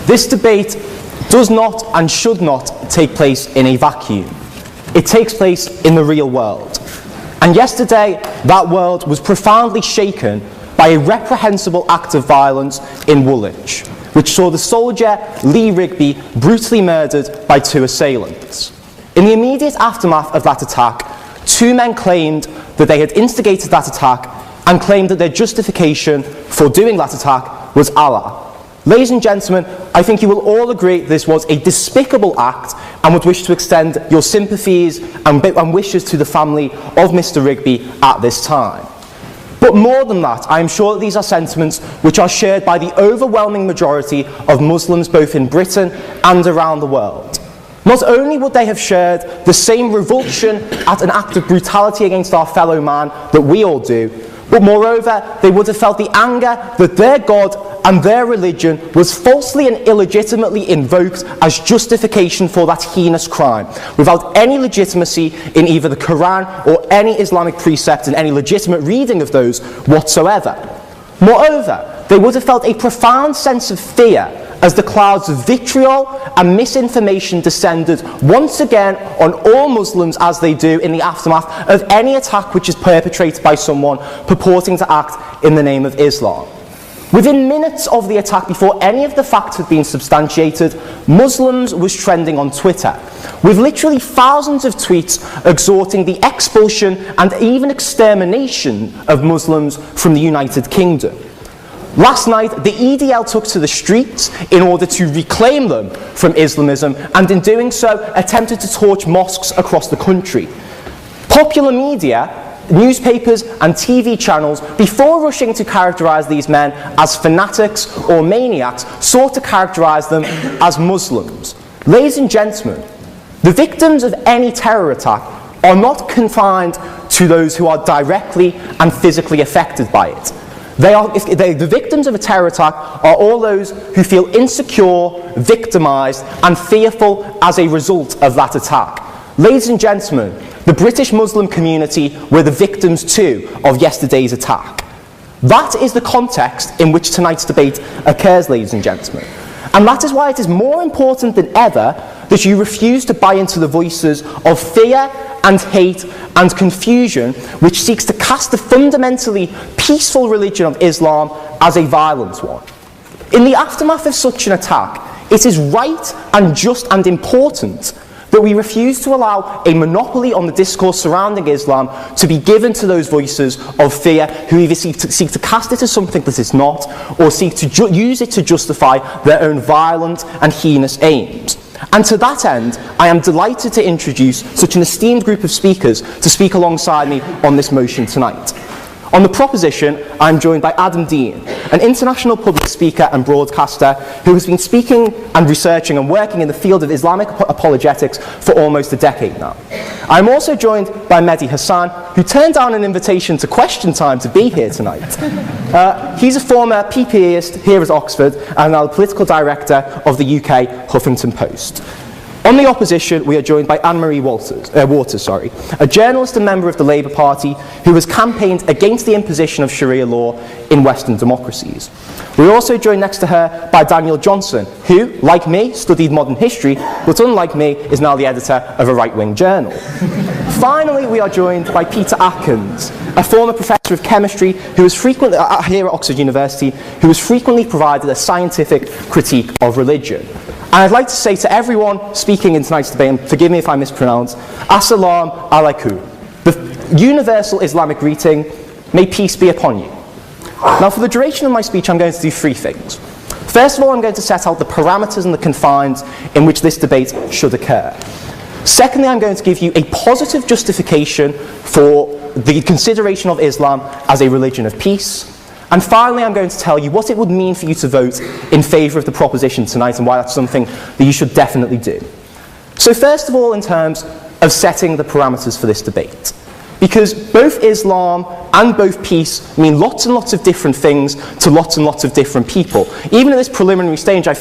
This debate does not and should not take place in a vacuum. It takes place in the real world. And yesterday, that world was profoundly shaken by a reprehensible act of violence in Woolwich, which saw the soldier Lee Rigby brutally murdered by 2 assailants. In the immediate aftermath of that attack, 2 men claimed that they had instigated that attack and claimed that their justification for doing that attack was Allah. Ladies and gentlemen, I think you will all agree this was a despicable act and would wish to extend your sympathies and wishes to the family of Mr. Rigby at this time. But more than that, I am sure that these are sentiments which are shared by the overwhelming majority of Muslims both in Britain and around the world. Not only would they have shared the same revulsion at an act of brutality against our fellow man that we all do, but moreover, they would have felt the anger that their God and their religion was falsely and illegitimately invoked as justification for that heinous crime, without any legitimacy in either the Quran or any Islamic precept and any legitimate reading of those whatsoever. Moreover, they would have felt a profound sense of fear as the clouds of vitriol and misinformation descended once again on all Muslims, as they do in the aftermath of any attack which is perpetrated by someone purporting to act in the name of Islam. Within minutes of the attack, before any of the facts had been substantiated, Muslims was trending on Twitter, with literally thousands of tweets exhorting the expulsion and even extermination of Muslims from the United Kingdom. Last night, the EDL took to the streets in order to reclaim them from Islamism, and in doing so, attempted to torch mosques across the country. Popular media, newspapers and TV channels, before rushing to characterize these men as fanatics or maniacs, sought to characterize them as Muslims. Ladies and gentlemen, the victims of any terror attack are not confined to those who are directly and physically affected by it. The victims of a terror attack are all those who feel insecure, victimized, and fearful as a result of that attack. Ladies and gentlemen, the British Muslim community were the victims too of yesterday's attack. That is the context in which tonight's debate occurs, ladies and gentlemen. And that is why it is more important than ever that you refuse to buy into the voices of fear and hate and confusion which seeks to cast the fundamentally peaceful religion of Islam as a violent one. In the aftermath of such an attack, it is right and just and important that we refuse to allow a monopoly on the discourse surrounding Islam to be given to those voices of fear who either seek to cast it as something that it's not, or seek to use it to justify their own violent and heinous aims. And to that end, I am delighted to introduce such an esteemed group of speakers to speak alongside me on this motion tonight. On the proposition, I am joined by Adam Dean, an international public speaker and broadcaster who has been speaking and researching and working in the field of Islamic apologetics for almost a decade now. I am also joined by Mehdi Hassan, who turned down an invitation to Question Time to be here tonight. He's a former PPEist here at Oxford and now the political director of the UK Huffington Post. On the opposition, we are joined by Anne-Marie Waters, a journalist and member of the Labour Party who has campaigned against the imposition of Sharia law in Western democracies. We're also joined next to her by Daniel Johnson, who, like me, studied modern history, but unlike me, is now the editor of a right-wing journal. Finally, we are joined by Peter Atkins, a former professor of chemistry who is frequently, here at Oxford University, who has frequently provided a scientific critique of religion. And I'd like to say to everyone speaking in tonight's debate, and forgive me if I mispronounce, Assalamu alaikum, the universal Islamic greeting, may peace be upon you. Now, for the duration of my speech, I'm going to do 3 things. First of all, I'm going to set out the parameters and the confines in which this debate should occur. Secondly, I'm going to give you a positive justification for the consideration of Islam as a religion of peace. And finally, I'm going to tell you what it would mean for you to vote in favour of the proposition tonight and why that's something that you should definitely do. So first of all, in terms of setting the parameters for this debate. Because both Islam and both peace mean lots and lots of different things to lots and lots of different people. Even at this preliminary stage, I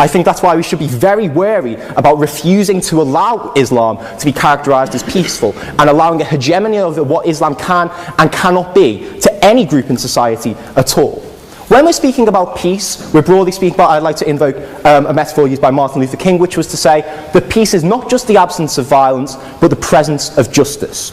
think that's why we should be very wary about refusing to allow Islam to be characterised as peaceful and allowing a hegemony over what Islam can and cannot be to any group in society at all. When we're speaking about peace, we're broadly speaking about, I'd like to invoke a metaphor used by Martin Luther King, which was to say that peace is not just the absence of violence, but the presence of justice.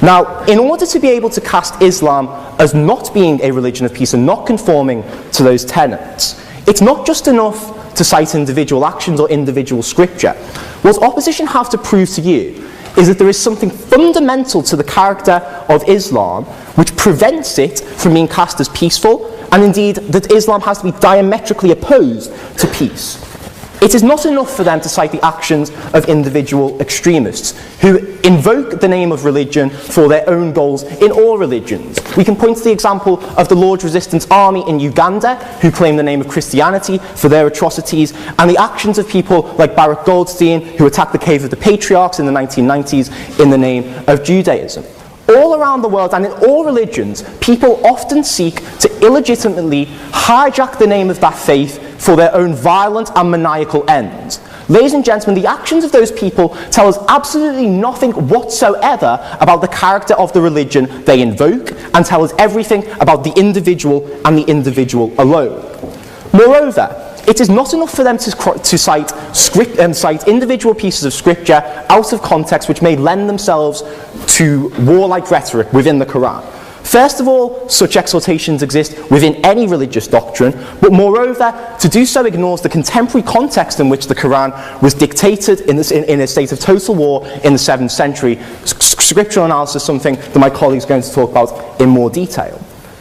Now, in order to be able to cast Islam as not being a religion of peace and not conforming to those tenets, it's not just enough to cite individual actions or individual scripture. What opposition have to prove to you is that there is something fundamental to the character of Islam which prevents it from being cast as peaceful, and indeed that Islam has to be diametrically opposed to peace. It is not enough for them to cite the actions of individual extremists who invoke the name of religion for their own goals in all religions. We can point to the example of the Lord's Resistance Army in Uganda, who claim the name of Christianity for their atrocities, and the actions of people like Baruch Goldstein, who attacked the Cave of the Patriarchs in the 1990s in the name of Judaism. All around the world and in all religions, people often seek to illegitimately hijack the name of that faith for their own violent and maniacal ends. Ladies and gentlemen, the actions of those people tell us absolutely nothing whatsoever about the character of the religion they invoke, and tell us everything about the individual and the individual alone. Moreover, it is not enough for them to cite individual pieces of scripture out of context which may lend themselves to warlike rhetoric within the Quran. First of all, such exhortations exist within any religious doctrine, but moreover, to do so ignores the contemporary context in which the Quran was dictated in a state of total war in the 7th century. Scriptural analysis is something that my colleague is going to talk about in more detail.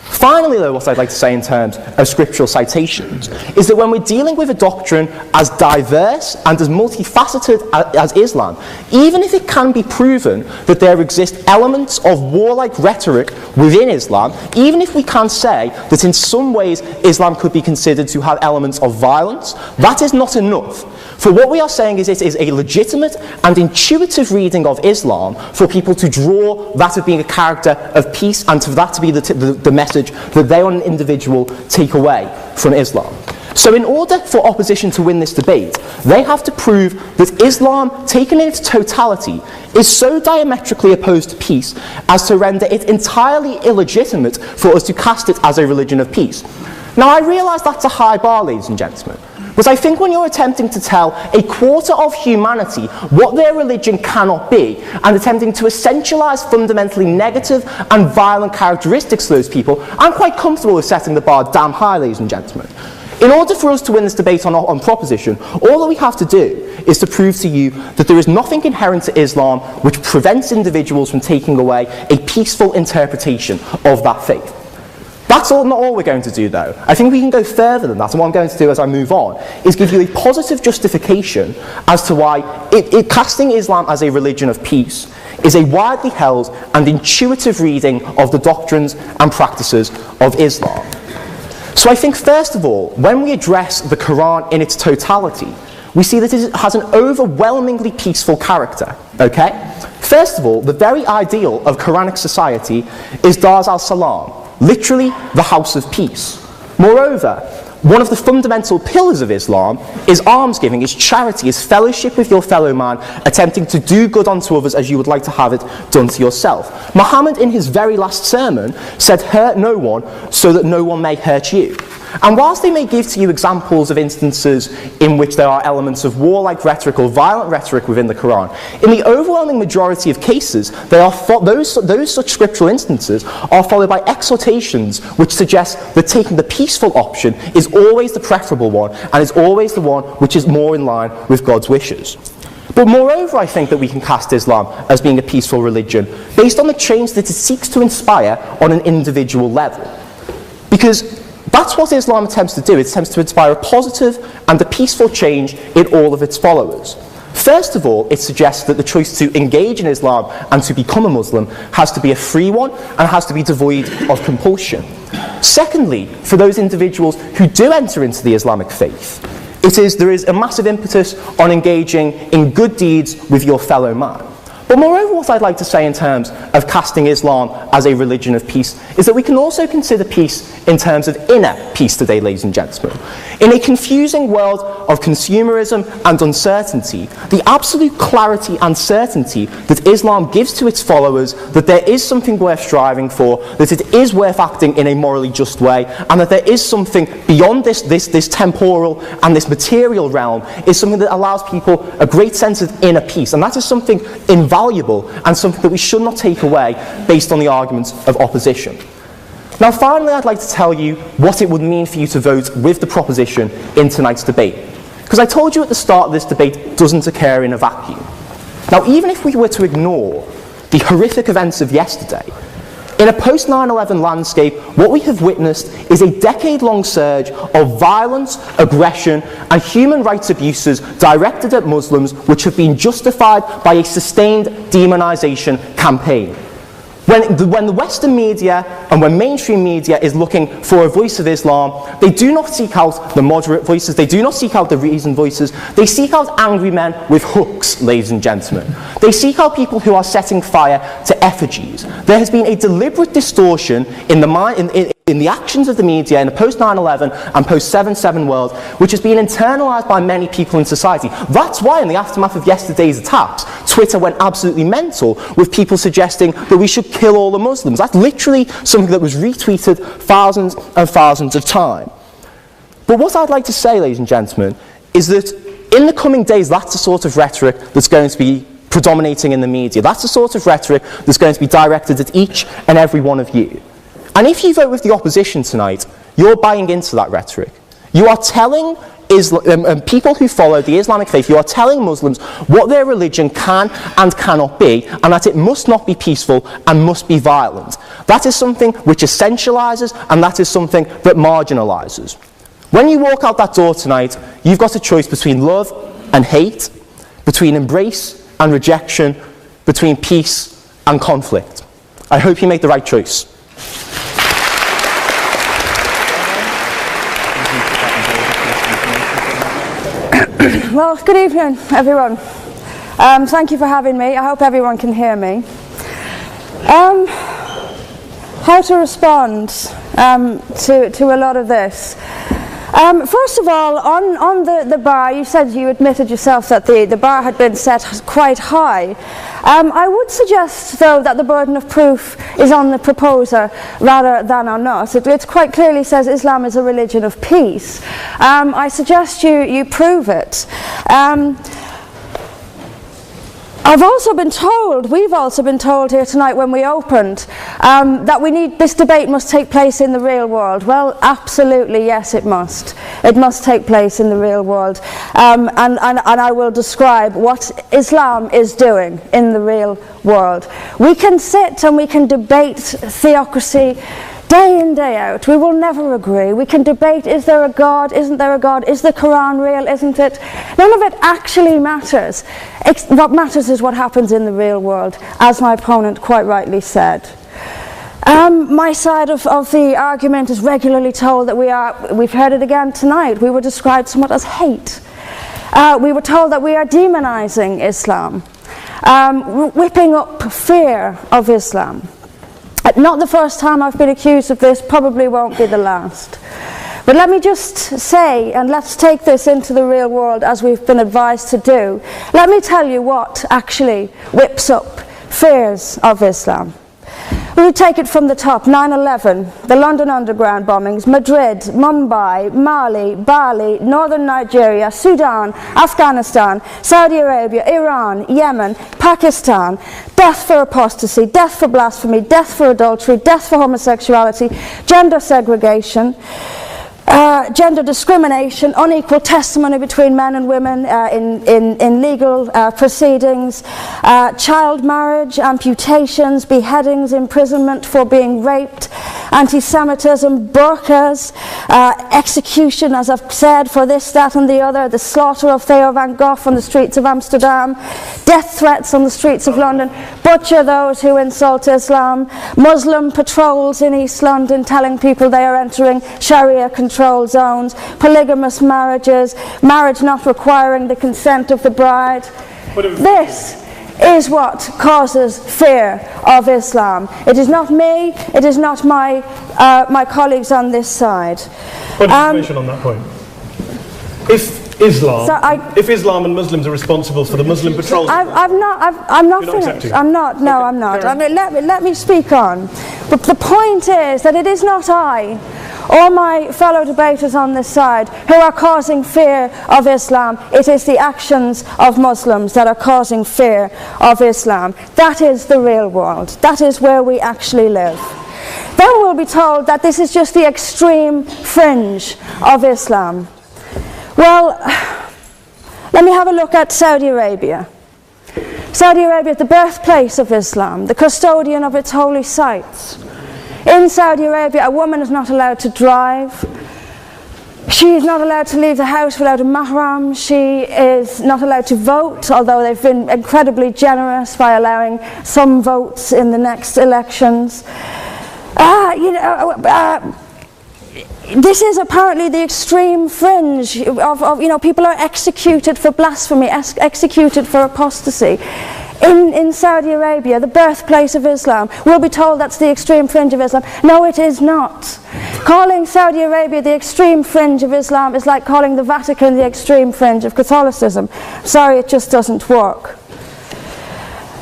Finally, though, what I'd like to say in terms of scriptural citations is that when we're dealing with a doctrine as diverse and as multifaceted as Islam, even if it can be proven that there exist elements of warlike rhetoric within Islam, even if we can say that in some ways Islam could be considered to have elements of violence, that is not enough. For what we are saying is it is a legitimate and intuitive reading of Islam for people to draw that of being a character of peace, and for that to be the message that they on an individual take away from Islam. So in order for opposition to win this debate, they have to prove that Islam, taken in its totality, is so diametrically opposed to peace as to render it entirely illegitimate for us to cast it as a religion of peace. Now, I realise that's a high bar, ladies and gentlemen. But I think when you're attempting to tell a quarter of humanity what their religion cannot be, and attempting to essentialise fundamentally negative and violent characteristics of those people, I'm quite comfortable with setting the bar damn high, ladies and gentlemen. In order for us to win this debate on proposition, all that we have to do is to prove to you that there is nothing inherent to Islam which prevents individuals from taking away a peaceful interpretation of that faith. That's not all we're going to do, though. I think we can go further than that, and what I'm going to do as I move on is give you a positive justification as to why casting Islam as a religion of peace is a widely held and intuitive reading of the doctrines and practices of Islam. So I think, first of all, when we address the Quran in its totality, we see that it has an overwhelmingly peaceful character, okay? First of all, the very ideal of Quranic society is Dar al-Salam, literally the house of peace. Moreover, one of the fundamental pillars of Islam is almsgiving, is charity, is fellowship with your fellow man, attempting to do good unto others as you would like to have it done to yourself. Muhammad, in his very last sermon, said, "Hurt no one so that no one may hurt you." And whilst they may give to you examples of instances in which there are elements of warlike rhetoric or violent rhetoric within the Quran, in the overwhelming majority of cases, those such scriptural instances are followed by exhortations which suggest that taking the peaceful option is always the preferable one, and is always the one which is more in line with God's wishes. But moreover, I think that we can cast Islam as being a peaceful religion based on the change that it seeks to inspire on an individual level. Because that's what Islam attempts to do. It attempts to inspire a positive and a peaceful change in all of its followers. First of all, it suggests that the choice to engage in Islam and to become a Muslim has to be a free one and has to be devoid of compulsion. Secondly, for those individuals who do enter into the Islamic faith, there is a massive impetus on engaging in good deeds with your fellow man. But moreover, what I'd like to say in terms of casting Islam as a religion of peace is that we can also consider peace in terms of inner peace today, ladies and gentlemen. In a confusing world of consumerism and uncertainty, the absolute clarity and certainty that Islam gives to its followers that there is something worth striving for, that it is worth acting in a morally just way, and that there is something beyond this temporal and this material realm is something that allows people a great sense of inner peace. And that is something invaluable and something that we should not take away based on the arguments of opposition. Now finally, I'd like to tell you what it would mean for you to vote with the proposition in tonight's debate. Because I told you at the start this debate doesn't occur in a vacuum. Now even if we were to ignore the horrific events of yesterday, in a post-9/11 landscape, what we have witnessed is a decade-long surge of violence, aggression, and human rights abuses directed at Muslims, which have been justified by a sustained demonization campaign. When the Western media and when mainstream media is looking for a voice of Islam, they do not seek out the moderate voices, they do not seek out the reasoned voices, they seek out angry men with hooks, ladies and gentlemen. They seek out people who are setting fire to effigies. There has been a deliberate distortion in the actions of the media in the post-9/11 and post-7/7 world, which has been internalized by many people in society. That's why in the aftermath of yesterday's attacks, Twitter went absolutely mental with people suggesting that we should kill all the Muslims. That's literally something that was retweeted thousands and thousands of times. But what I'd like to say, ladies and gentlemen, is that in the coming days, that's the sort of rhetoric that's going to be predominating in the media. That's the sort of rhetoric that's going to be directed at each and every one of you. And if you vote with the opposition tonight, you're buying into that rhetoric. You are telling people who follow the Islamic faith, you are telling Muslims what their religion can and cannot be, and that it must not be peaceful and must be violent. That is something which essentializes, and that is something that marginalizes. When you walk out that door tonight, you've got a choice between love and hate, between embrace and rejection, between peace and conflict. I hope you make the right choice. Well, good evening, everyone. Thank you for having me. I hope everyone can hear me. How to respond to a lot of this? First of all, on the bar, you said you admitted yourself that the bar had been set quite high. I would suggest, though, that the burden of proof is on the proposer rather than on us. It quite clearly says Islam is a religion of peace. I suggest you prove it. We've also been told here tonight when we opened that this debate must take place in the real world. Well, absolutely, yes, it must. It must take place in the real world. And I will describe what Islam is doing in the real world. We can sit and we can debate theocracy day in, day out. We will never agree. We can debate, is there a God, isn't there a God, is the Quran real, isn't it? None of it actually matters. What matters is what happens in the real world, as my opponent quite rightly said. My side of the argument is regularly told that we've heard it again tonight, we were described somewhat as hate. We were told that we are demonizing Islam, whipping up fear of Islam. Not the first time I've been accused of this, probably won't be the last. But let me just say, and let's take this into the real world as we've been advised to do, let me tell you what actually whips up fears of Islam. We take it from the top: 9/11, the London Underground bombings, Madrid, Mumbai, Mali, Bali, northern Nigeria, Sudan, Afghanistan, Saudi Arabia, Iran, Yemen, Pakistan, death for apostasy, death for blasphemy, death for adultery, death for homosexuality, gender segregation, gender discrimination, unequal testimony between men and women in legal proceedings, child marriage, amputations, beheadings, imprisonment for being raped, anti-Semitism, burqas, execution, as I've said, for this, that and the other, the slaughter of Theo van Gogh on the streets of Amsterdam, death threats on the streets of London, butcher those who insult Islam, Muslim patrols in East London telling people they are entering Sharia controlled zones, polygamous marriages, marriage not requiring the consent of the bride. This is what causes fear of Islam. It is not me, it is not my colleagues on this side. What information on that point? If Islam and Muslims are responsible for the Muslim patrols, I'm not finished. I'm not. No, I'm not. I mean, let me speak on. But the point is that it is not I or my fellow debaters on this side who are causing fear of Islam. It is the actions of Muslims that are causing fear of Islam. That is the real world. That is where we actually live. Then we'll be told that this is just the extreme fringe of Islam. Well, let me have a look at Saudi Arabia. Saudi Arabia is the birthplace of Islam, the custodian of its holy sites. In Saudi Arabia, a woman is not allowed to drive. She is not allowed to leave the house without a mahram. She is not allowed to vote, although they've been incredibly generous by allowing some votes in the next elections. This is apparently the extreme fringe of people are executed for blasphemy, executed for apostasy. In Saudi Arabia, the birthplace of Islam, we'll be told that's the extreme fringe of Islam. No, it is not. Calling Saudi Arabia the extreme fringe of Islam is like calling the Vatican the extreme fringe of Catholicism. Sorry, it just doesn't work.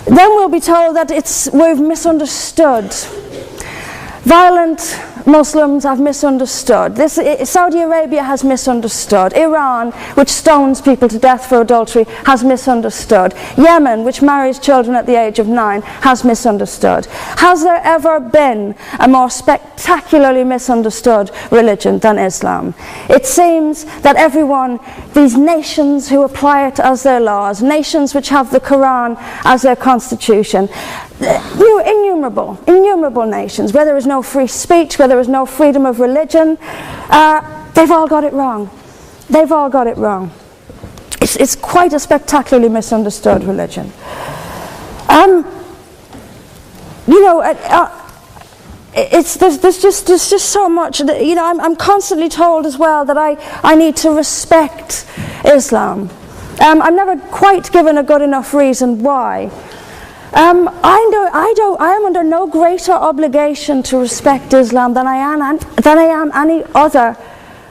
Then we'll be told that we've misunderstood. Violent Muslims have misunderstood. Saudi Arabia has misunderstood. Iran, which stones people to death for adultery, has misunderstood. Yemen, which marries children at the age of 9, has misunderstood. Has there ever been a more spectacularly misunderstood religion than Islam? It seems that these nations who apply it as their laws, nations which have the Quran as their constitution, innumerable nations, where there is no free speech, where there is no freedom of religion, they've all got it wrong. They've all got it wrong. It's quite a spectacularly misunderstood religion. There's just so much. I'm constantly told as well that I need to respect Islam. I'm never quite given a good enough reason why. I am under no greater obligation to respect Islam than I am any other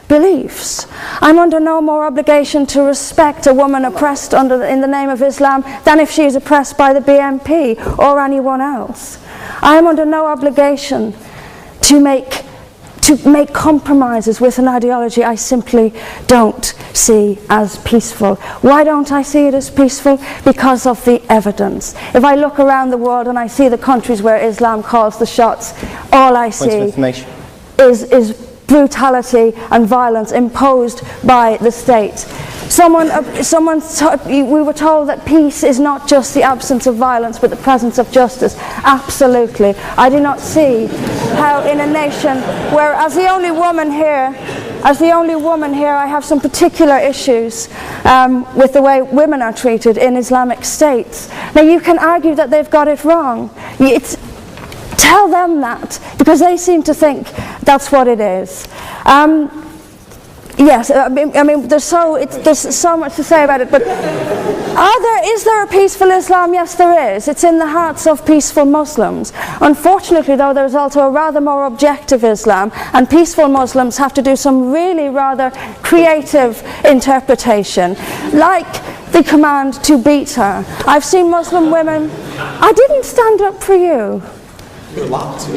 beliefs. I'm under no more obligation to respect a woman oppressed in the name of Islam than if she is oppressed by the BNP or anyone else. I am under no obligation to make compromises with an ideology I simply don't see as peaceful. Why don't I see it as peaceful? Because of the evidence. If I look around the world and I see the countries where Islam calls the shots, all I see is brutality and violence imposed by the state. We were told that peace is not just the absence of violence but the presence of justice. Absolutely. I do not see how in a nation where, as the only woman here, I have some particular issues with the way women are treated in Islamic states. Now you can argue that they've got it wrong. Tell them that, because they seem to think that's what it is. Yes, I mean, there's so much to say about it, but is there a peaceful Islam? Yes, there is. It's in the hearts of peaceful Muslims. Unfortunately, though, there's also a rather more objective Islam, and peaceful Muslims have to do some really rather creative interpretation, like the command to beat her. I've seen Muslim women. I didn't stand up for you. You're allowed to.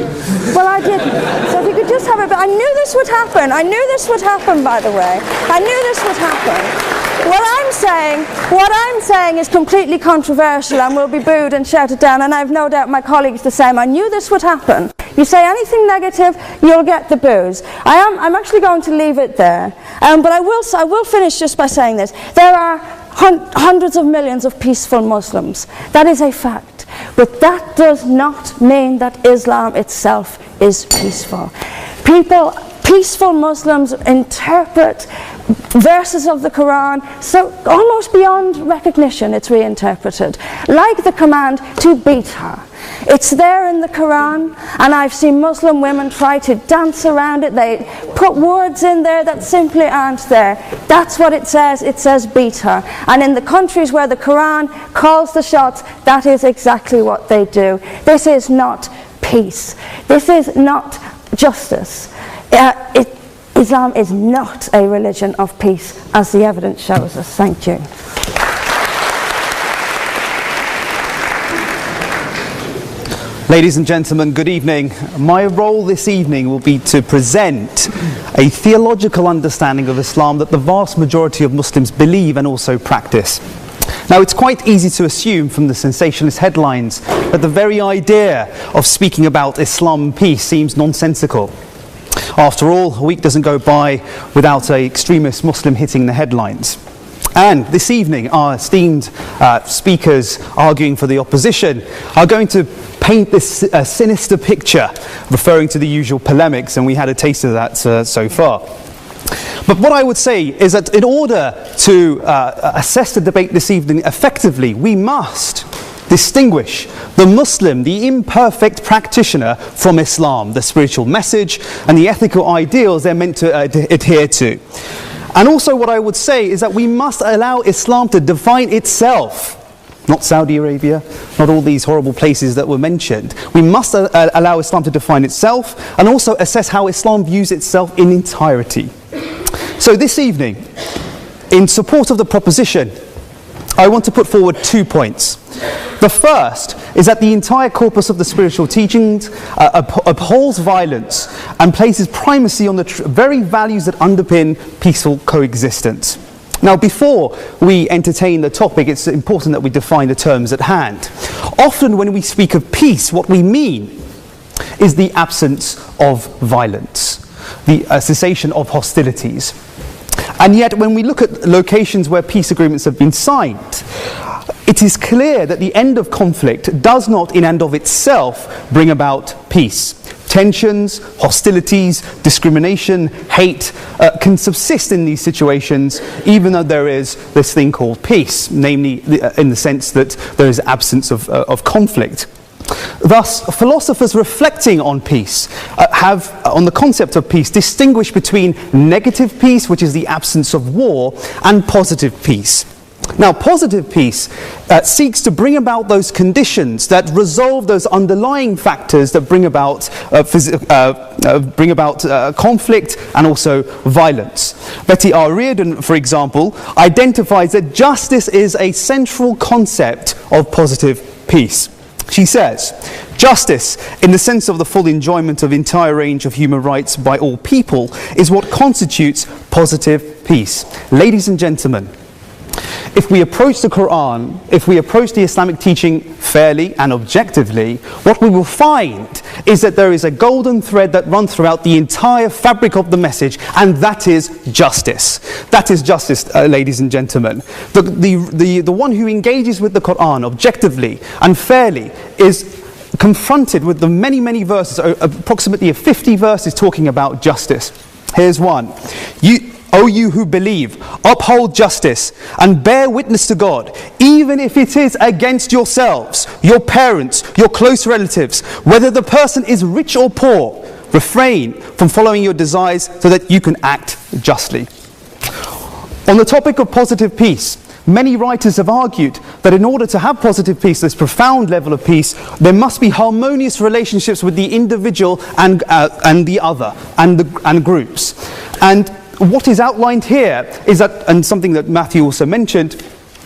Well, I didn't. So if you could just have a bit. I knew this would happen. I knew this would happen, by the way. I knew this would happen. What I'm saying is completely controversial and will be booed and shouted down, and I have no doubt my colleagues the same. I knew this would happen. You say anything negative, you'll get the boos. I'm actually going to leave it there. But I will finish just by saying this. There are hundreds of millions of peaceful Muslims. That is a fact. But that does not mean that Islam itself is peaceful. Peaceful Muslims interpret verses of the Quran, so almost beyond recognition it's reinterpreted, like the command to beat her. It's there in the Quran, and I've seen Muslim women try to dance around it. They put words in there that simply aren't there. That's what it says beat her. And in the countries where the Quran calls the shots, that is exactly what they do. This is not peace. This is not justice. Islam is not a religion of peace, as the evidence shows us. Thank you. Ladies and gentlemen, good evening. My role this evening will be to present a theological understanding of Islam that the vast majority of Muslims believe and also practice. Now, it's quite easy to assume from the sensationalist headlines that the very idea of speaking about Islam and peace seems nonsensical. After all, a week doesn't go by without an extremist Muslim hitting the headlines. And this evening, our esteemed speakers arguing for the opposition are going to paint this sinister picture, referring to the usual polemics, and we had a taste of that so far. But what I would say is that in order to assess the debate this evening effectively, we must distinguish the Muslim, the imperfect practitioner, from Islam, the spiritual message and the ethical ideals they're meant to adhere to. And also what I would say is that we must allow Islam to define itself. Not Saudi Arabia, not all these horrible places that were mentioned. We must allow Islam to define itself and also assess how Islam views itself in entirety. So this evening, in support of the proposition, I want to put forward 2 points. The first is that the entire corpus of the spiritual teachings upholds violence and places primacy on the very values that underpin peaceful coexistence. Now, before we entertain the topic, it's important that we define the terms at hand. Often when we speak of peace, what we mean is the absence of violence, the cessation of hostilities. And yet, when we look at locations where peace agreements have been signed, it is clear that the end of conflict does not in and of itself bring about peace. Tensions, hostilities, discrimination, hate can subsist in these situations even though there is this thing called peace, namely in the sense that there is absence of conflict. Thus, philosophers reflecting on peace on the concept of peace, distinguish between negative peace, which is the absence of war, and positive peace. Now, positive peace seeks to bring about those conditions that resolve those underlying factors that bring about conflict and also violence. Betty R. Reardon, for example, identifies that justice is a central concept of positive peace. She says, justice, in the sense of the full enjoyment of entire range of human rights by all people, is what constitutes positive peace. Ladies and gentlemen, if we approach the Quran, if we approach the Islamic teaching fairly and objectively, what we will find is that there is a golden thread that runs throughout the entire fabric of the message, and that is justice. That is justice, ladies and gentlemen. The one who engages with the Quran objectively and fairly is confronted with the many, many verses, approximately 50 verses talking about justice. Here's one. O you who believe, uphold justice and bear witness to God, even if it is against yourselves, your parents, your close relatives, whether the person is rich or poor. Refrain from following your desires so that you can act justly. On the topic of positive peace, many writers have argued that in order to have positive peace, this profound level of peace, there must be harmonious relationships with the individual and the other, and groups. And what is outlined here is that, and something that Matthew also mentioned,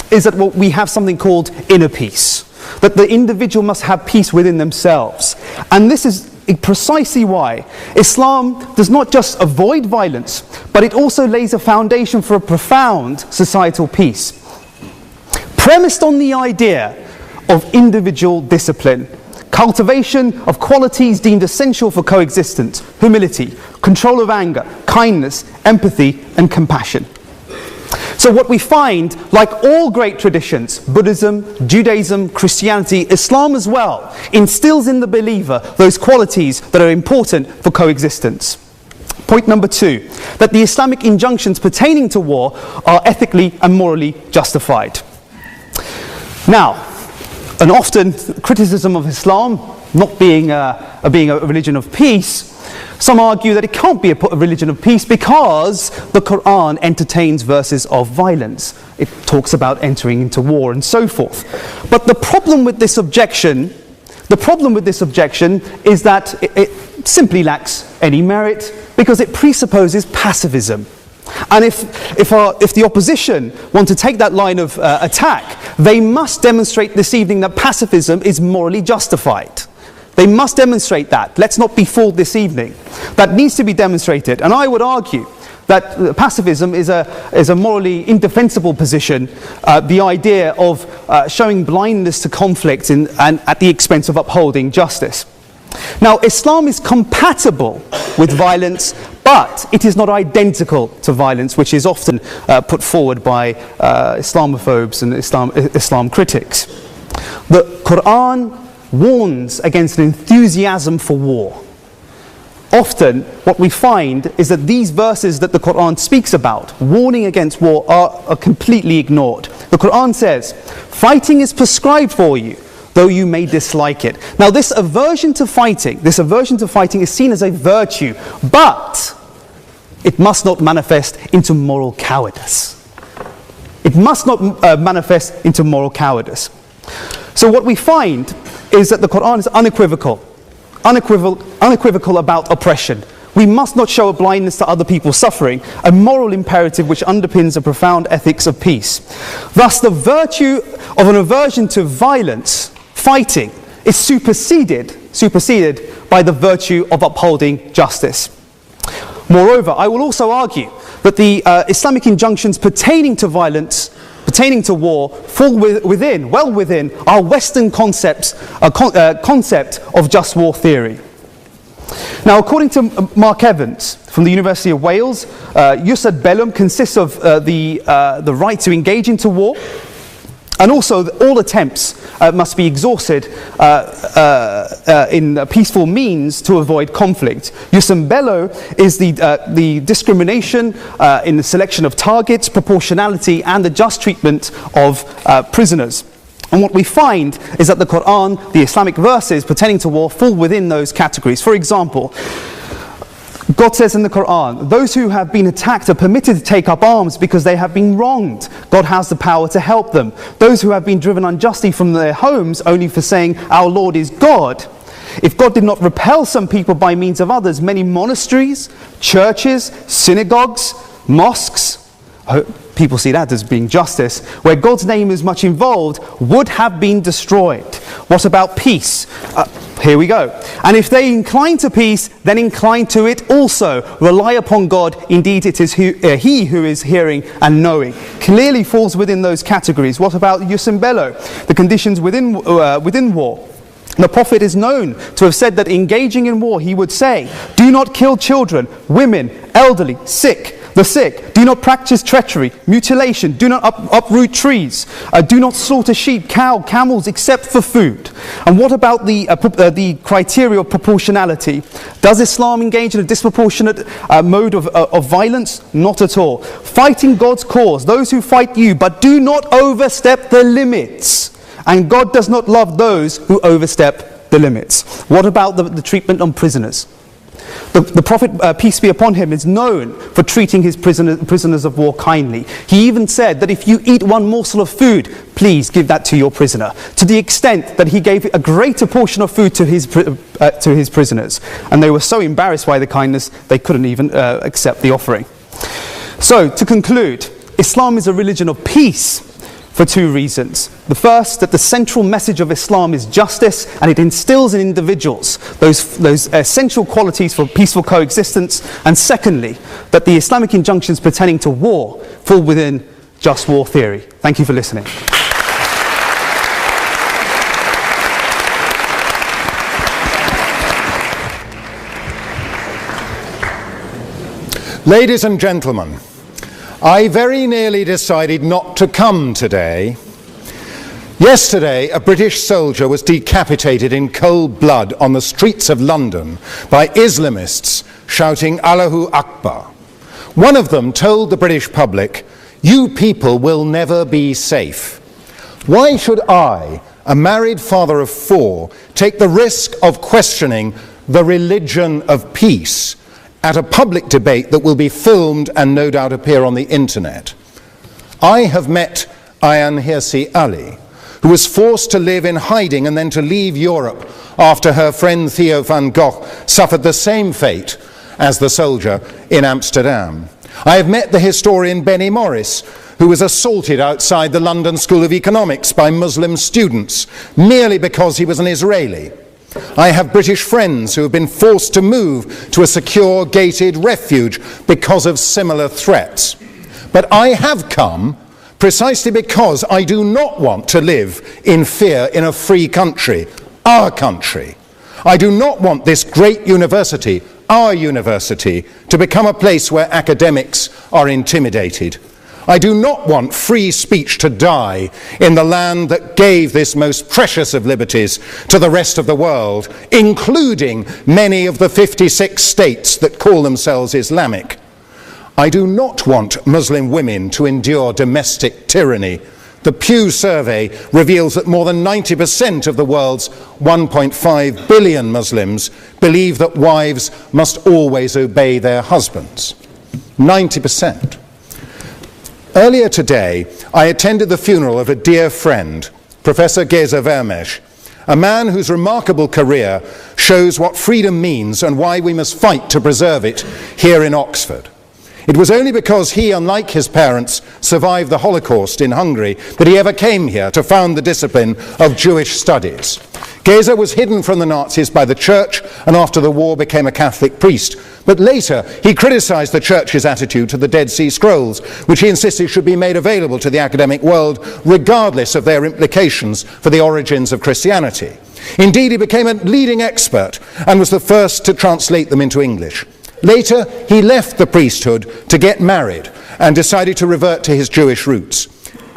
is that we have something called inner peace. That the individual must have peace within themselves. And this is precisely why Islam does not just avoid violence, but it also lays a foundation for a profound societal peace, premised on the idea of individual discipline, cultivation of qualities deemed essential for coexistence: humility, control of anger, kindness, empathy, and compassion. So what we find, like all great traditions, Buddhism, Judaism, Christianity, Islam as well, instills in the believer those qualities that are important for coexistence. Point number 2, that the Islamic injunctions pertaining to war are ethically and morally justified. Now, an often criticism of Islam not being a religion of peace, some argue that it can't be a religion of peace because the Quran entertains verses of violence. It talks about entering into war and so forth. But the problem with this objection is that it simply lacks any merit because it presupposes pacifism. And if the opposition want to take that line of attack, they must demonstrate this evening that pacifism is morally justified. They must demonstrate that. Let's not be fooled this evening. That needs to be demonstrated. And I would argue that pacifism is a morally indefensible position, the idea of showing blindness to conflict and at the expense of upholding justice. Now, Islam is compatible with violence, but it is not identical to violence, which is often put forward by Islamophobes and Islam critics. The Quran warns against an enthusiasm for war. Often, what we find is that these verses that the Quran speaks about, warning against war, are completely ignored. The Quran says, fighting is prescribed for you, though you may dislike it. Now, this aversion to fighting is seen as a virtue, but it must not manifest into moral cowardice. It must not manifest into moral cowardice. So what we find is that the Quran is unequivocal about oppression. We must not show a blindness to other people's suffering, a moral imperative which underpins a profound ethics of peace. Thus, the virtue of an aversion to violence, fighting, is superseded by the virtue of upholding justice. Moreover, I will also argue that the Islamic injunctions pertaining to violence, pertaining to war, fall well within our Western concept of just war theory. Now, according to Mark Evans from the University of Wales, jus ad bellum consists of the right to engage into war, and also all attempts must be exhausted in peaceful means to avoid conflict. Jus in bello is the discrimination in the selection of targets, proportionality, and the just treatment of prisoners. And what we find is that the Quran, the Islamic verses pertaining to war, fall within those categories. For example, God says in the Quran, those who have been attacked are permitted to take up arms because they have been wronged. God has the power to help them. Those who have been driven unjustly from their homes only for saying, our Lord is God. If God did not repel some people by means of others, many monasteries, churches, synagogues, mosques, people see that as being justice, where God's name is much involved, would have been destroyed. What about peace? Here we go. And if they incline to peace, then incline to it also. Rely upon God. Indeed, it is He who is hearing and knowing. Clearly falls within those categories. What about jus in bello? The conditions within war. The Prophet is known to have said that engaging in war, he would say, do not kill children, women, elderly, the sick. Do not practice treachery, mutilation. Do not uproot trees. Do not slaughter sheep, camels, except for food. And what about the criteria of proportionality? Does Islam engage in a disproportionate mode of violence? Not at all. Fighting God's cause, those who fight you, but do not overstep the limits. And God does not love those who overstep the limits. What about the treatment on prisoners? The Prophet, peace be upon him, is known for treating his prisoners of war kindly. He even said that if you eat one morsel of food, please give that to your prisoner. To the extent that he gave a greater portion of food to his prisoners. And they were so embarrassed by the kindness, they couldn't even accept the offering. So, to conclude, Islam is a religion of peace for two reasons. The first, that the central message of Islam is justice, and it instills in individuals those essential qualities for peaceful coexistence. And secondly, that the Islamic injunctions pertaining to war fall within just war theory. Thank you for listening. Ladies and gentlemen, I very nearly decided not to come today. Yesterday, a British soldier was decapitated in cold blood on the streets of London by Islamists shouting Allahu Akbar. One of them told the British public, "You people will never be safe." Why should I, a married father of 4, take the risk of questioning the religion of peace at a public debate that will be filmed and no doubt appear on the internet? I have met Ayaan Hirsi Ali, who was forced to live in hiding and then to leave Europe after her friend Theo van Gogh suffered the same fate as the soldier in Amsterdam. I have met the historian Benny Morris, who was assaulted outside the London School of Economics by Muslim students merely because he was an Israeli. I have British friends who have been forced to move to a secure gated refuge because of similar threats. But I have come precisely because I do not want to live in fear in a free country, our country. I do not want this great university, our university, to become a place where academics are intimidated. I do not want free speech to die in the land that gave this most precious of liberties to the rest of the world, including many of the 56 states that call themselves Islamic. I do not want Muslim women to endure domestic tyranny. The Pew survey reveals that more than 90% of the world's 1.5 billion Muslims believe that wives must always obey their husbands. 90%. Earlier today, I attended the funeral of a dear friend, Professor Geza Vermes, a man whose remarkable career shows what freedom means and why we must fight to preserve it here in Oxford. It was only because he, unlike his parents, survived the Holocaust in Hungary that he ever came here to found the discipline of Jewish studies. Geza was hidden from the Nazis by the church and after the war became a Catholic priest. But later he criticized the church's attitude to the Dead Sea Scrolls, which he insisted should be made available to the academic world regardless of their implications for the origins of Christianity. Indeed, he became a leading expert and was the first to translate them into English. Later, he left the priesthood to get married and decided to revert to his Jewish roots.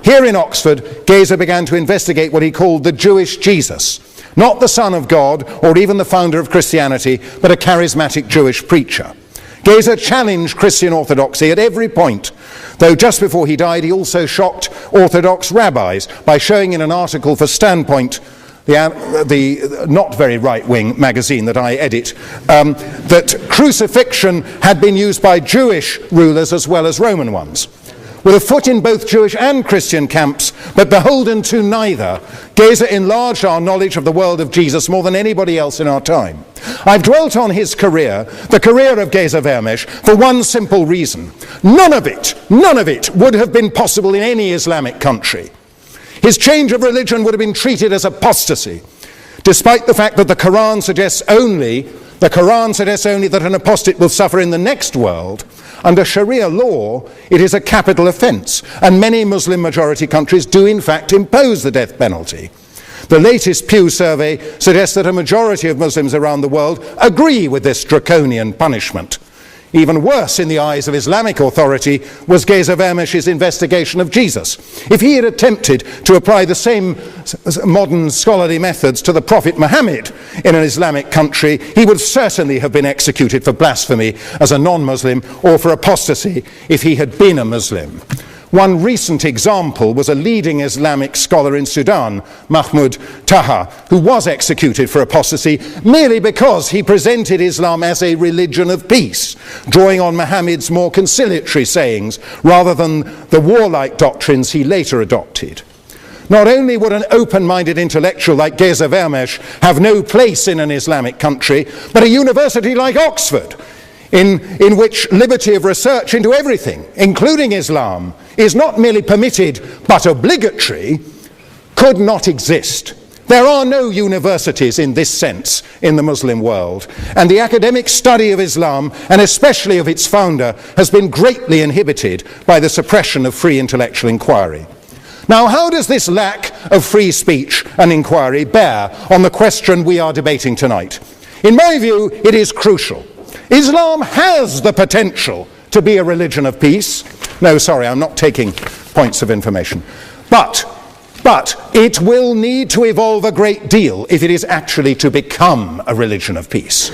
Here in Oxford, Geza began to investigate what he called the Jewish Jesus, not the Son of God or even the founder of Christianity, but a charismatic Jewish preacher. Geza challenged Christian orthodoxy at every point, though just before he died, he also shocked Orthodox rabbis by showing in an article for Standpoint, the not very right-wing magazine that I edit, that crucifixion had been used by Jewish rulers as well as Roman ones. With a foot in both Jewish and Christian camps, but beholden to neither, Geza enlarged our knowledge of the world of Jesus more than anybody else in our time. I've dwelt on his career, the career of Geza Vermes, for one simple reason. None of it would have been possible in any Islamic country. His change of religion would have been treated as apostasy, despite the fact that the Quran suggests only that an apostate will suffer in the next world. Under Sharia law, it is a capital offence, and many Muslim-majority countries do in fact impose the death penalty. The latest Pew survey suggests that a majority of Muslims around the world agree with this draconian punishment. Even worse in the eyes of Islamic authority was Geza Vermes' investigation of Jesus. If he had attempted to apply the same modern scholarly methods to the Prophet Muhammad in an Islamic country, he would certainly have been executed for blasphemy as a non-Muslim or for apostasy if he had been a Muslim. One recent example was a leading Islamic scholar in Sudan, Mahmoud Taha, who was executed for apostasy merely because he presented Islam as a religion of peace, drawing on Muhammad's more conciliatory sayings rather than the warlike doctrines he later adopted. Not only would an open-minded intellectual like Geza Vermes have no place in an Islamic country, but a university like Oxford, in which liberty of research into everything, including Islam, is not merely permitted but obligatory, could not exist. There are no universities in this sense in the Muslim world, and the academic study of Islam, and especially of its founder, has been greatly inhibited by the suppression of free intellectual inquiry. Now, how does this lack of free speech and inquiry bear on the question we are debating tonight? In my view, it is crucial. Islam has the potential to be a religion of peace. No, sorry, I'm not taking points of information. But But it will need to evolve a great deal if it is actually to become a religion of peace.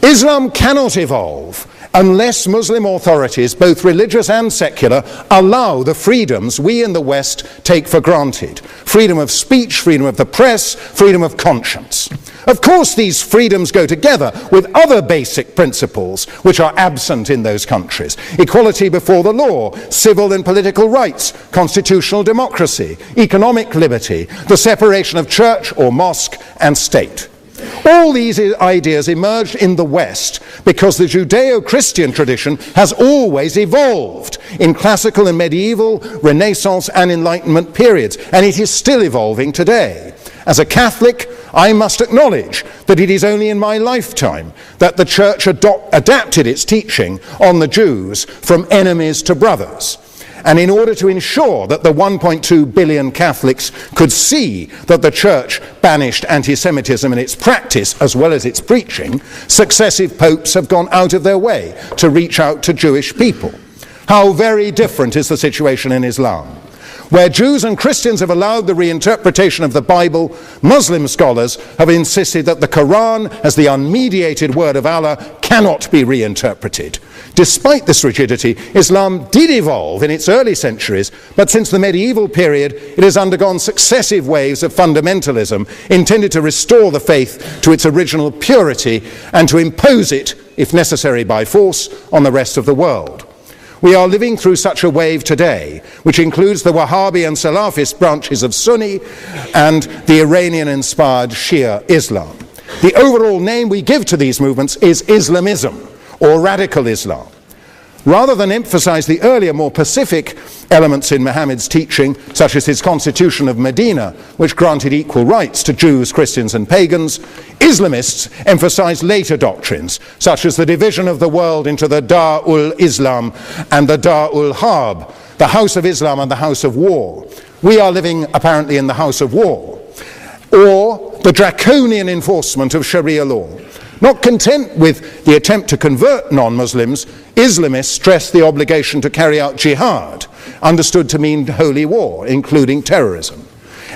Islam cannot evolve unless Muslim authorities, both religious and secular, allow the freedoms we in the West take for granted. Freedom of speech, freedom of the press, freedom of conscience. Of course, these freedoms go together with other basic principles which are absent in those countries. Equality before the law, civil and political rights, constitutional democracy, economic liberty, the separation of church or mosque and state. All these ideas emerged in the West because the Judeo-Christian tradition has always evolved in classical and medieval, Renaissance and Enlightenment periods, and it is still evolving today. As a Catholic, I must acknowledge that it is only in my lifetime that the Church adapted its teaching on the Jews from enemies to brothers. And in order to ensure that the 1.2 billion Catholics could see that the Church banished anti-Semitism in its practice as well as its preaching, successive popes have gone out of their way to reach out to Jewish people. How very different is the situation in Islam. Where Jews and Christians have allowed the reinterpretation of the Bible, Muslim scholars have insisted that the Quran, as the unmediated word of Allah, cannot be reinterpreted. Despite this rigidity, Islam did evolve in its early centuries, but since the medieval period, it has undergone successive waves of fundamentalism intended to restore the faith to its original purity and to impose it, if necessary by force, on the rest of the world. We are living through such a wave today, which includes the Wahhabi and Salafist branches of Sunni and the Iranian-inspired Shia Islam. The overall name we give to these movements is Islamism, or radical Islam. Rather than emphasize the earlier, more pacific elements in Muhammad's teaching, such as his Constitution of Medina, which granted equal rights to Jews, Christians and pagans, Islamists emphasize later doctrines, such as the division of the world into the Dar-ul-Islam and the Dar-ul-Harb, the House of Islam and the House of War. We are living apparently in the House of War. Or the draconian enforcement of Sharia law. Not content with the attempt to convert non-Muslims, Islamists stress the obligation to carry out jihad, understood to mean holy war, including terrorism.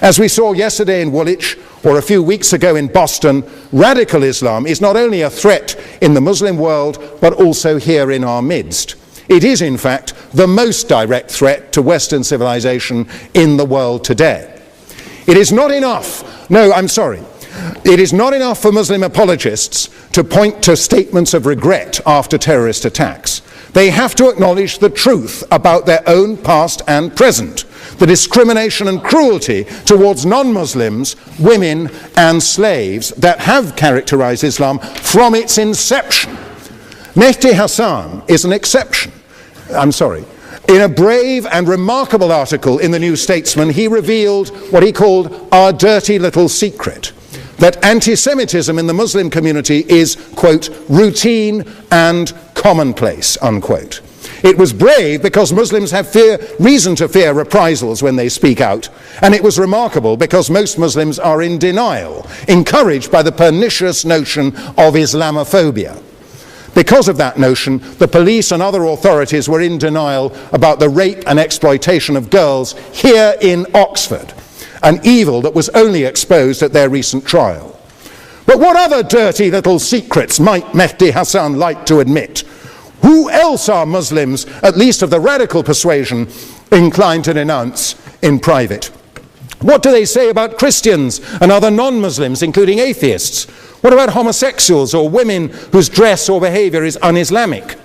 As we saw yesterday in Woolwich, or a few weeks ago in Boston, radical Islam is not only a threat in the Muslim world, but also here in our midst. It is, in fact, the most direct threat to Western civilization in the world today. It is not enough, it is not enough for Muslim apologists to point to statements of regret after terrorist attacks. They have to acknowledge the truth about their own past and present, the discrimination and cruelty towards non-Muslims, women and slaves that have characterized Islam from its inception. Mehdi Hasan is an exception. In a brave and remarkable article in the New Statesman, he revealed what he called our dirty little secret, that anti-Semitism in the Muslim community is, quote, routine and commonplace, unquote. It was brave because Muslims have reason to fear reprisals when they speak out, and it was remarkable because most Muslims are in denial, encouraged by the pernicious notion of Islamophobia. Because of that notion, the police and other authorities were in denial about the rape and exploitation of girls here in Oxford, an evil that was only exposed at their recent trial. But what other dirty little secrets might Mehdi Hasan like to admit? Who else are Muslims, at least of the radical persuasion, inclined to denounce in private? What do they say about Christians and other non-Muslims, including atheists? What about homosexuals or women whose dress or behavior is un-Islamic?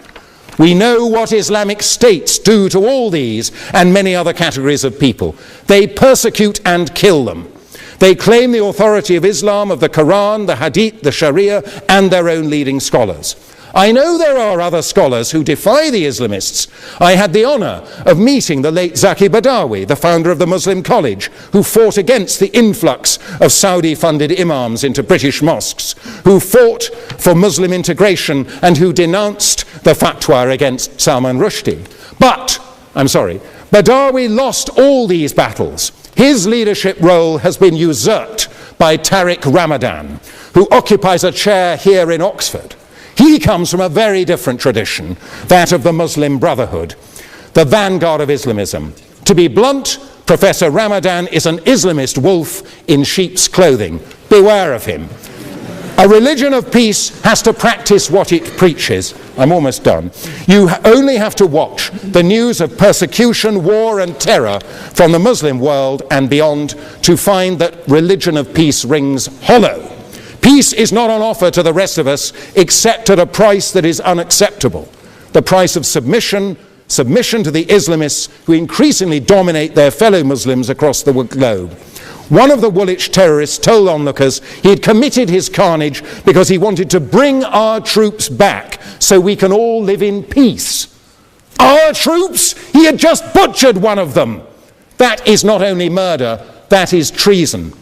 We know what Islamic states do to all these and many other categories of people. They persecute and kill them. They claim the authority of Islam, of the Quran, the Hadith, the Sharia, and their own leading scholars. I know there are other scholars who defy the Islamists. I had the honor of meeting the late Zaki Badawi, the founder of the Muslim College, who fought against the influx of Saudi-funded imams into British mosques, who fought for Muslim integration and who denounced the fatwa against Salman Rushdie. But, Badawi lost all these battles. His leadership role has been usurped by Tariq Ramadan, who occupies a chair here in Oxford. He comes from a very different tradition, that of the Muslim Brotherhood, the vanguard of Islamism, To be blunt, Professor Ramadan is an Islamist wolf in sheep's clothing. Beware of him. A religion of peace has to practice what it preaches. I'm almost done. You only have to watch the news of persecution, war and terror from the Muslim world and beyond to find that religion of peace rings hollow. Peace is not on offer to the rest of us except at a price that is unacceptable. The price of submission to the Islamists who increasingly dominate their fellow Muslims across the globe. One of the Woolwich terrorists told onlookers he had committed his carnage because he wanted to bring our troops back so we can all live in peace. Our troops? He had just butchered one of them. That is not only murder, that is treason.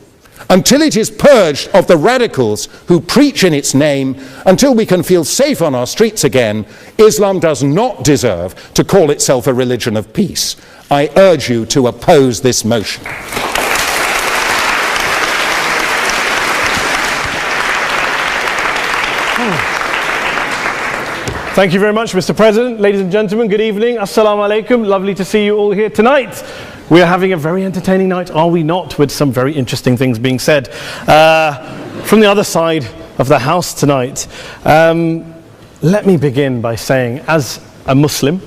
Until it is purged of the radicals who preach in its name, until we can feel safe on our streets again, Islam does not deserve to call itself a religion of peace. I urge you to oppose this motion. Thank you very much, Mr. President. Ladies and gentlemen, good evening. Assalamu alaikum. Lovely to see you all here tonight. We are having a very entertaining night, are we not, with some very interesting things being said from the other side of the house tonight. Let me begin by saying, as a Muslim,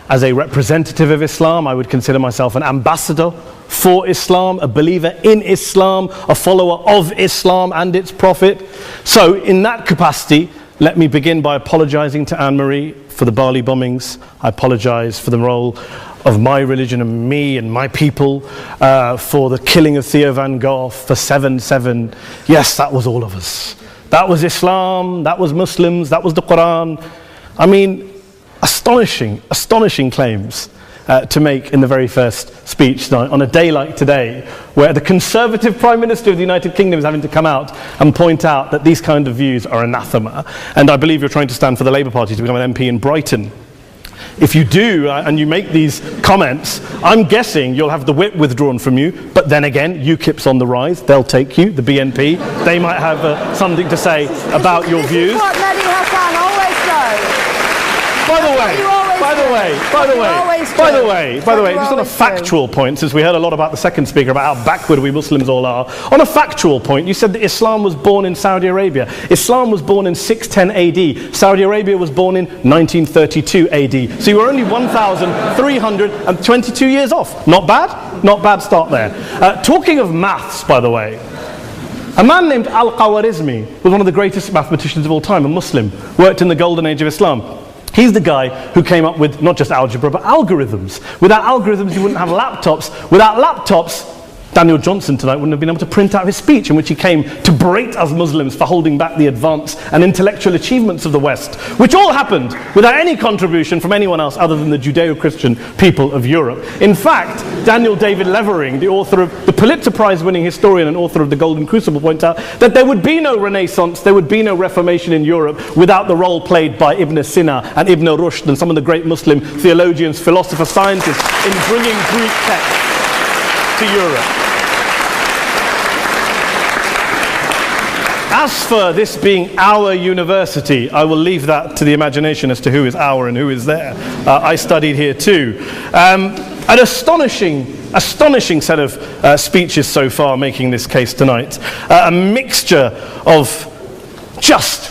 as a representative of Islam, I would consider myself an ambassador for Islam, a believer in Islam, a follower of Islam and its Prophet. So, in that capacity, let me begin by apologizing to Anne-Marie for the Bali bombings. I apologize for the role of my religion and me and my people, for the killing of Theo van Gogh, for 7/7. Yes, that was all of us. That was Islam, that was Muslims, that was the Quran. I mean, astonishing claims to make in the very first speech tonight, on a day like today, where the Conservative Prime Minister of the United Kingdom is having to come out and point out that these kind of views are anathema. And I believe you're trying to stand for the Labour Party to become an MP in Brighton. If you do, and you make these comments, I'm guessing you'll have the whip withdrawn from you, but then again, UKIP's on the rise, they'll take you, the BNP, they might have something to say about your views. This is what Mehdi Hasan always does. By the way, just on a factual point, since we heard a lot about the second speaker, about how backward we Muslims all are, on a factual point, you said that Islam was born in Saudi Arabia. Islam was born in 610 AD. Saudi Arabia was born in 1932 AD. So you were only 1,322 years off. Not bad? Not bad start there. Talking of maths, by the way, a man named Al-Khwarizmi was one of the greatest mathematicians of all time, a Muslim, worked in the golden age of Islam. He's the guy who came up with not just algebra, but algorithms. Without algorithms, you wouldn't have laptops. Without laptops, Daniel Johnson tonight wouldn't have been able to print out his speech in which he came to berate us Muslims for holding back the advance and intellectual achievements of the West, which all happened without any contribution from anyone else other than the Judeo-Christian people of Europe. In fact, Daniel David Levering, the author of the Pulitzer Prize-winning historian and author of The Golden Crucible, points out that there would be no Renaissance, there would be no Reformation in Europe without the role played by Ibn Sina and Ibn Rushd and some of the great Muslim theologians, philosophers, scientists in bringing Greek texts to Europe. As for this being our university, I will leave that to the imagination as to who is our and who is there. I studied here too. An astonishing set of speeches so far making this case tonight. A mixture of just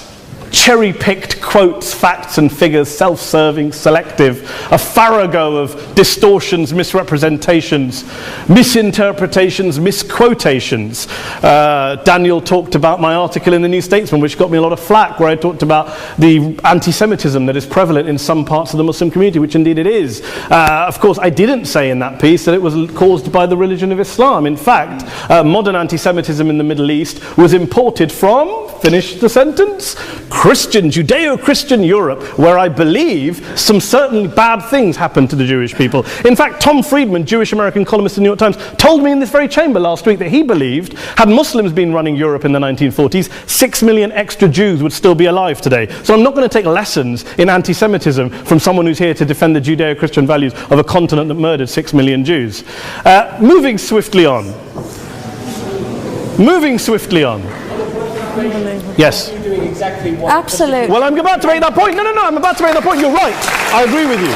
cherry-picked quotes, facts and figures, self-serving, selective, a farrago of distortions, misrepresentations, misinterpretations, misquotations. Daniel talked about my article in the New Statesman, which got me a lot of flack, where I talked about the anti-Semitism that is prevalent in some parts of the Muslim community, which indeed it is. Of course, I didn't say in that piece that it was caused by the religion of Islam. In fact, modern anti-Semitism in the Middle East was imported from, finish the sentence, Judeo-Christian Europe, where I believe some certainly bad things happened to the Jewish people. In fact, Tom Friedman, Jewish-American columnist in the New York Times, told me in this very chamber last week that he believed, had Muslims been running Europe in the 1940s, 6 million extra Jews would still be alive today. So I'm not going to take lessons in anti-Semitism from someone who's here to defend the Judeo-Christian values of a continent that murdered 6 million Jews. Moving swiftly on. Yes. Absolutely. Well, I'm about to make that point. No, I'm about to make that point. You're right. I agree with you.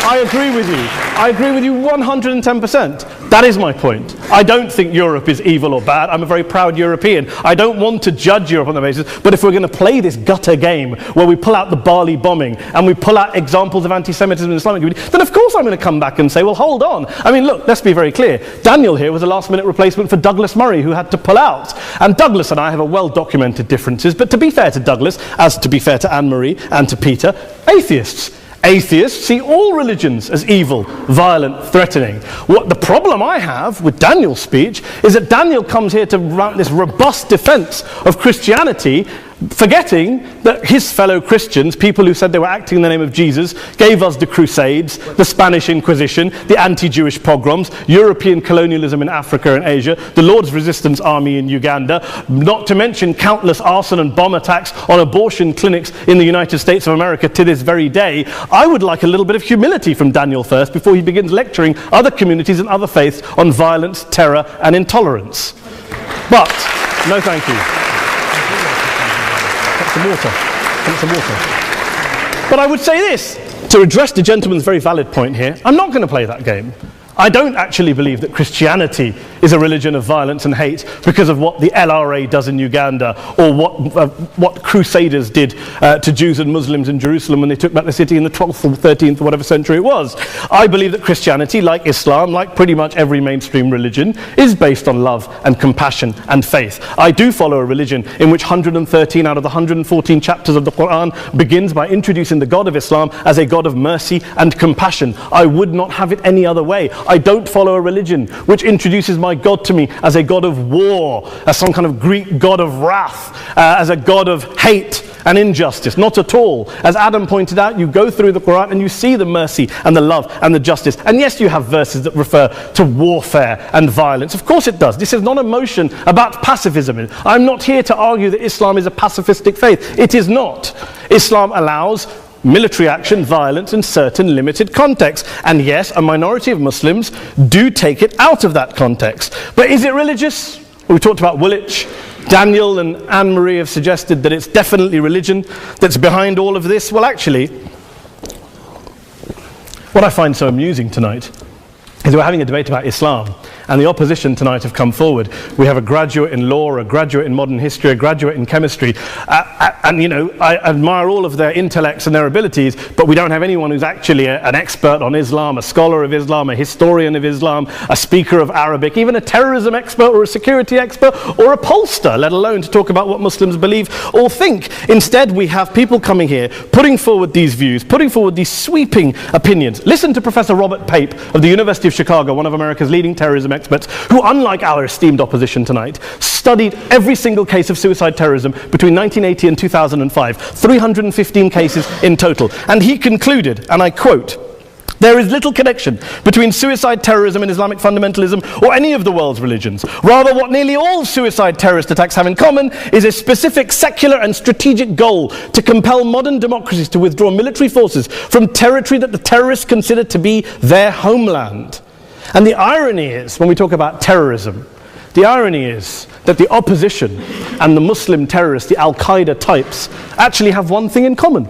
I agree with you. I agree with you 110%. That is my point. I don't think Europe is evil or bad. I'm a very proud European. I don't want to judge Europe on that basis, but if we're going to play this gutter game where we pull out the Bali bombing and we pull out examples of anti-Semitism in the Islamic community, then of course I'm going to come back and say, well, hold on. I mean, look, let's be very clear. Daniel here was a last-minute replacement for Douglas Murray, who had to pull out. And Douglas and I have a well-documented differences, but to be fair to Douglas, as to be fair to Anne-Marie and to Peter, atheists. Atheists see all religions as evil, violent, threatening. What the problem I have with Daniel's speech is that Daniel comes here to write this robust defense of Christianity, forgetting that his fellow Christians, people who said they were acting in the name of Jesus, gave us the Crusades, the Spanish Inquisition, the anti-Jewish pogroms, European colonialism in Africa and Asia, the Lord's Resistance Army in Uganda, not to mention countless arson and bomb attacks on abortion clinics in the United States of America to this very day. I would like a little bit of humility from Daniel first before he begins lecturing other communities and other faiths on violence, terror and intolerance. But, no thank you. Some water. But I would say this, to address the gentleman's very valid point here, I'm not going to play that game. I don't actually believe that Christianity is a religion of violence and hate because of what the LRA does in Uganda or what Crusaders did to Jews and Muslims in Jerusalem when they took back the city in the 12th or 13th or whatever century it was. I believe that Christianity, like Islam, like pretty much every mainstream religion, is based on love and compassion and faith. I do follow a religion in which 113 out of the 114 chapters of the Quran begins by introducing the God of Islam as a God of mercy and compassion. I would not have it any other way. I don't follow a religion which introduces my God to me as a God of war, as some kind of Greek God of wrath, as a God of hate and injustice. Not at all. As Adam pointed out, you go through the Quran and you see the mercy and the love and the justice. And yes, you have verses that refer to warfare and violence. Of course it does. This is not a motion about pacifism. I'm not here to argue that Islam is a pacifistic faith. It is not. Islam allows military action, violence in certain limited contexts. And yes, a minority of Muslims do take it out of that context. But is it religious? We talked about Woolwich. Daniel and Anne-Marie have suggested that it's definitely religion that's behind all of this. Well, actually, what I find so amusing tonight is we're having a debate about Islam, and the opposition tonight have come forward. We have a graduate in law, a graduate in modern history, a graduate in chemistry, and you know, I admire all of their intellects and their abilities, but we don't have anyone who's actually an expert on Islam, a scholar of Islam, a historian of Islam, a speaker of Arabic, even a terrorism expert or a security expert or a pollster, let alone to talk about what Muslims believe or think. Instead, we have people coming here, putting forward these views, putting forward these sweeping opinions. Listen to Professor Robert Pape of the University of Chicago, one of America's leading terrorism experts, who, unlike our esteemed opposition tonight, studied every single case of suicide terrorism between 1980 and 2005, 315 cases in total. And he concluded, and I quote, "There is little connection between suicide terrorism and Islamic fundamentalism or any of the world's religions. Rather, what nearly all suicide terrorist attacks have in common is a specific secular and strategic goal to compel modern democracies to withdraw military forces from territory that the terrorists consider to be their homeland." And the irony is, when we talk about terrorism, the irony is that the opposition and the Muslim terrorists, the Al-Qaeda types, actually have one thing in common.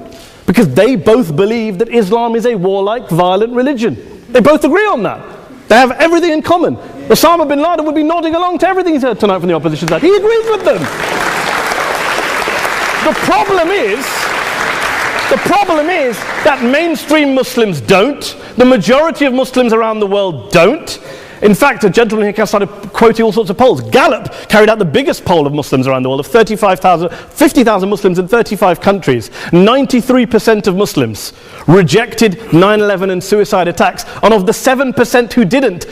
Because they both believe that Islam is a warlike, violent religion. They both agree on that. They have everything in common. Osama bin Laden would be nodding along to everything he's heard tonight from the opposition side. He agrees with them. The problem is that mainstream Muslims don't. The majority of Muslims around the world don't. In fact, a gentleman here started quoting all sorts of polls. Gallup carried out the biggest poll of Muslims around the world, of 50,000 Muslims in 35 countries. 93% of Muslims rejected 9/11 and suicide attacks. And of the 7% who didn't,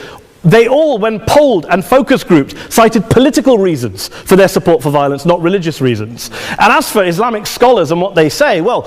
they all, when polled and focus grouped, cited political reasons for their support for violence, not religious reasons. And as for Islamic scholars and what they say, well,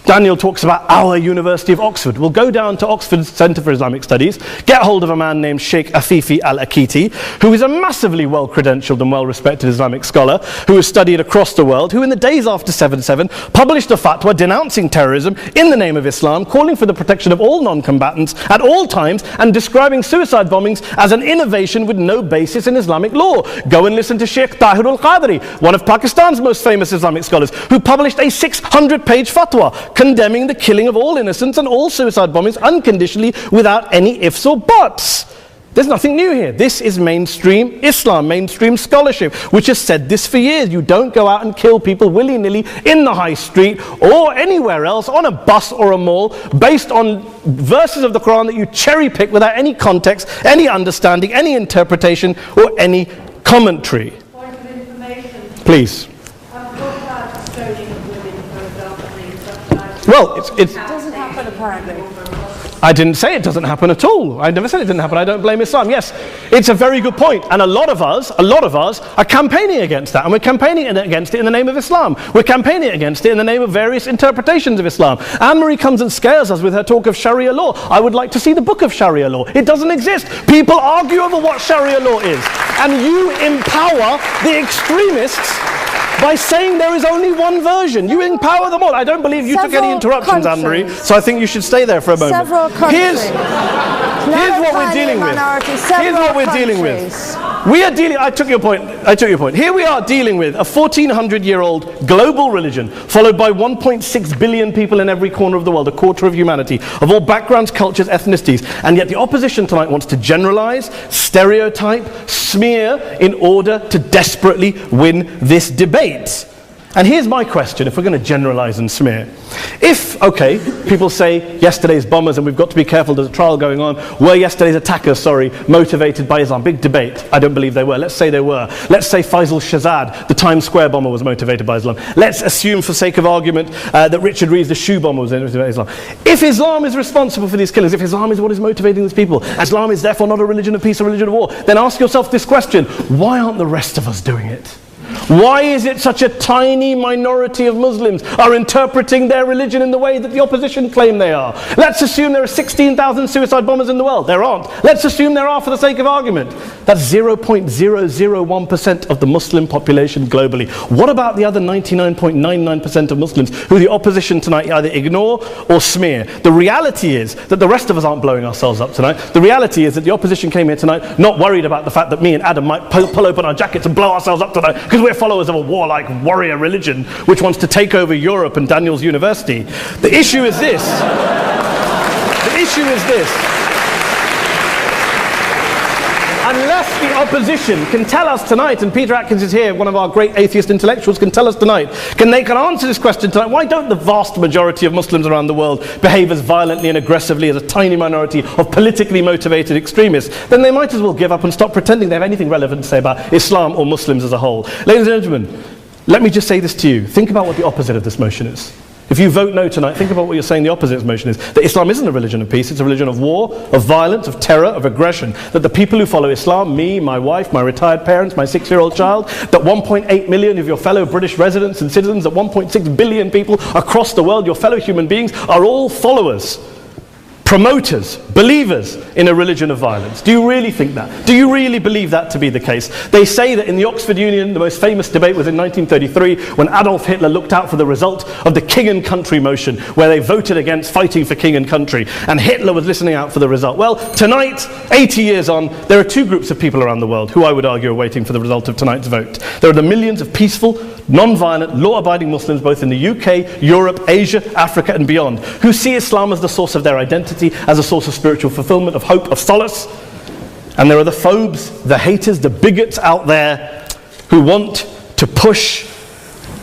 Daniel talks about our University of Oxford. We'll go down to Oxford Centre for Islamic Studies, get hold of a man named Sheikh Afifi Al-Akiti, who is a massively well-credentialed and well-respected Islamic scholar, who has studied across the world, who in the days after 7/7 published a fatwa denouncing terrorism in the name of Islam, calling for the protection of all non-combatants at all times, and describing suicide bombings as an innovation with no basis in Islamic law. Go and listen to Sheikh Tahir al-Qadri, one of Pakistan's most famous Islamic scholars, who published a 600-page fatwa condemning the killing of all innocents and all suicide bombings unconditionally without any ifs or buts. There's nothing new here. This is mainstream Islam, mainstream scholarship, which has said this for years. You don't go out and kill people willy-nilly in the high street or anywhere else, on a bus or a mall, based on verses of the Quran that you cherry-pick without any context, any understanding, any interpretation, or any commentary. Point of information. Please. What about stoning of women, for example, Well, it's It doesn't happen apparently. I didn't say it doesn't happen at all. I never said it didn't happen. I don't blame Islam. Yes, it's a very good point. And a lot of us are campaigning against that. And we're campaigning against it in the name of Islam. We're campaigning against it in the name of various interpretations of Islam. Anne-Marie comes and scares us with her talk of Sharia law. I would like to see the book of Sharia law. It doesn't exist. People argue over what Sharia law is. And you empower the extremists by saying there is only one version. You empower them all. I don't believe you took any interruptions, Anne-Marie, so I think you should stay there for a moment. Several countries. Here's what we're dealing with. Here's what we're dealing with. We are dealing, I took your point. Here we are dealing with a 1400-year-old global religion followed by 1.6 billion people in every corner of the world, a quarter of humanity, of all backgrounds, cultures, ethnicities. And yet the opposition tonight wants to generalize, stereotype, smear in order to desperately win this debate. And here's my question, if we're going to generalize and smear. If, okay, people say yesterday's bombers, and we've got to be careful, there's a trial going on, were yesterday's attackers, motivated by Islam? Big debate. I don't believe they were. Let's say they were. Let's say Faisal Shahzad, the Times Square bomber, was motivated by Islam. Let's assume, for sake of argument, that Richard Reeves, the shoe bomber, was motivated by Islam. If Islam is responsible for these killings, if Islam is what is motivating these people, Islam is therefore not a religion of peace, a religion of war, then ask yourself this question: why aren't the rest of us doing it? Why is it such a tiny minority of Muslims are interpreting their religion in the way that the opposition claim they are? Let's assume there are 16,000 suicide bombers in the world. There aren't. Let's assume there are for the sake of argument. That's 0.001% of the Muslim population globally. What about the other 99.99% of Muslims who the opposition tonight either ignore or smear? The reality is that the rest of us aren't blowing ourselves up tonight. The reality is that the opposition came here tonight not worried about the fact that me and Adam might pull open our jackets and blow ourselves up tonight because we're followers of a warlike warrior religion which wants to take over Europe and Daniel's University. The issue is this. Unless the opposition can tell us tonight, and Peter Atkins is here, one of our great atheist intellectuals, can tell us tonight, they can answer this question tonight: why don't the vast majority of Muslims around the world behave as violently and aggressively as a tiny minority of politically motivated extremists? Then they might as well give up and stop pretending they have anything relevant to say about Islam or Muslims as a whole. Ladies and gentlemen, let me just say this to you. Think about what the opposite of this motion is. If you vote no tonight, think about what you're saying the opposite of this motion is. That Islam isn't a religion of peace, it's a religion of war, of violence, of terror, of aggression. That the people who follow Islam, me, my wife, my retired parents, my 6-year-old child, that 1.8 million of your fellow British residents and citizens, that 1.6 billion people across the world, your fellow human beings, are all followers, promoters, believers in a religion of violence. Do you really think that? Do you really believe that to be the case? They say that in the Oxford Union, the most famous debate was in 1933 when Adolf Hitler looked out for the result of the King and Country motion, where they voted against fighting for King and Country, and Hitler was listening out for the result. Well, tonight, 80 years on, there are two groups of people around the world who I would argue are waiting for the result of tonight's vote. There are the millions of peaceful, non-violent, law-abiding Muslims both in the UK, Europe, Asia, Africa and beyond, who see Islam as the source of their identity, as a source of spiritual fulfillment, of hope, of solace. And there are the phobes, the haters, the bigots out there who want to push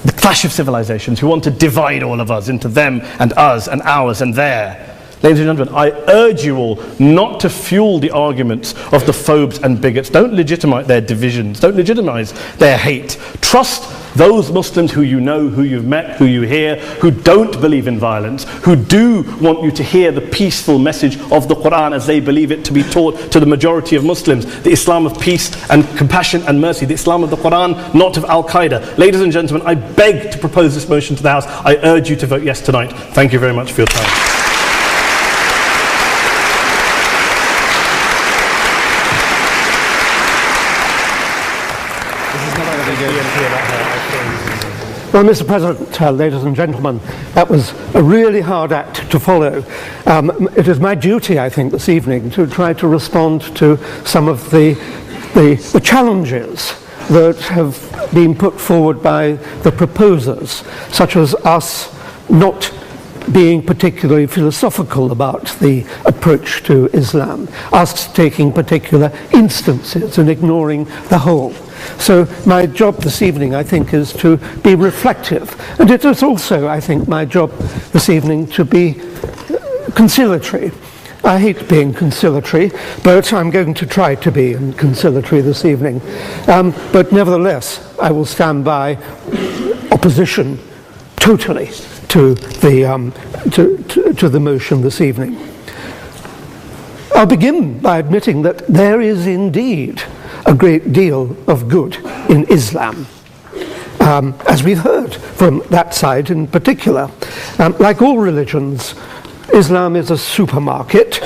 the clash of civilizations, who want to divide all of us into them and us and ours and their. Ladies and gentlemen, I urge you all not to fuel the arguments of the phobes and bigots. Don't legitimize their divisions. Don't legitimize their hate. Trust those Muslims who you know, who you've met, who you hear, who don't believe in violence, who do want you to hear the peaceful message of the Quran as they believe it to be taught to the majority of Muslims, the Islam of peace and compassion and mercy, the Islam of the Quran, not of Al-Qaeda. Ladies and gentlemen, I beg to propose this motion to the House. I urge you to vote yes tonight. Thank you very much for your time. Well, Mr. President, ladies and gentlemen, that was a really hard act to follow. It is my duty, I think, this evening to try to respond to some of the challenges that have been put forward by the proposers, such as us not being particularly philosophical about the approach to Islam, us taking particular instances and ignoring the whole. So my job this evening, I think, is to be reflective. And it is also, I think, my job this evening to be conciliatory. I hate being conciliatory, but I'm going to try to be conciliatory this evening. But nevertheless, I will stand by opposition totally to the motion this evening. I'll begin by admitting that there is indeed a great deal of good in Islam, as we've heard from that side in particular. Like all religions, Islam is a supermarket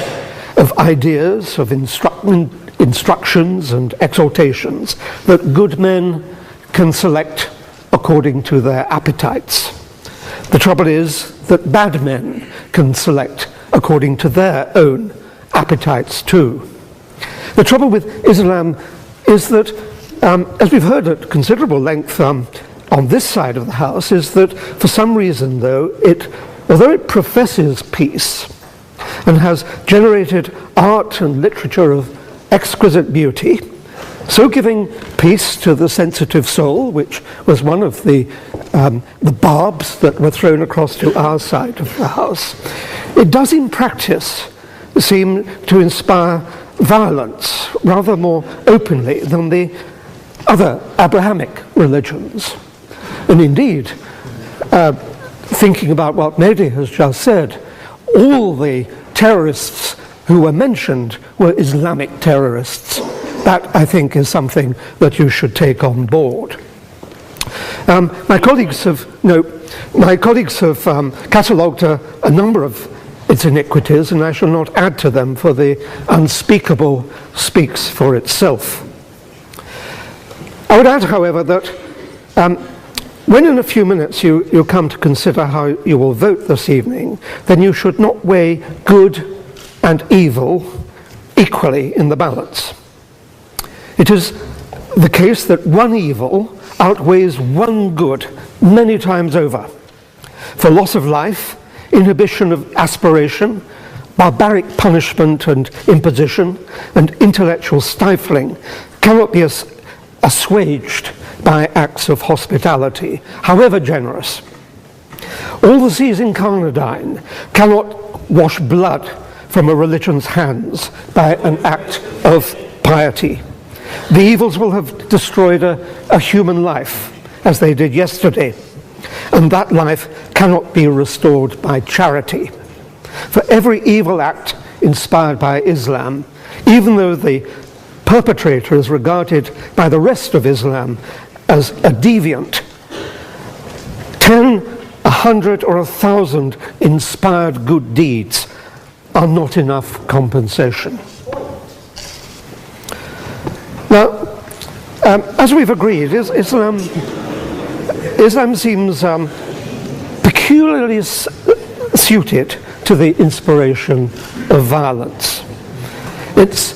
of ideas, of instructions and exhortations that good men can select according to their appetites. The trouble is that bad men can select according to their own appetites too. The trouble with Islam is that, as we've heard at considerable length on this side of the house, is that for some reason, though, although it professes peace and has generated art and literature of exquisite beauty, so giving peace to the sensitive soul, which was one of the barbs that were thrown across to our side of the house, it does in practice seem to inspire violence rather more openly than the other Abrahamic religions. And indeed, thinking about what Mehdi has just said, all the terrorists who were mentioned were Islamic terrorists. That, I think, is something that you should take on board. My colleagues have catalogued a number of its iniquities, and I shall not add to them, for the unspeakable speaks for itself. I would add, however, that when in a few minutes you come to consider how you will vote this evening, then you should not weigh good and evil equally in the balance. It is the case that one evil outweighs one good many times over. For loss of life, inhibition of aspiration, barbaric punishment and imposition, and intellectual stifling cannot be assuaged by acts of hospitality, however generous. All the seas incarnadine cannot wash blood from a religion's hands by an act of piety. The evils will have destroyed a human life, as they did yesterday, and that life cannot be restored by charity. For every evil act inspired by Islam, even though the perpetrator is regarded by the rest of Islam as a deviant, 10, 100, or 1,000 inspired good deeds are not enough compensation. Now, as we've agreed, Islam seems peculiarly suited to the inspiration of violence. It's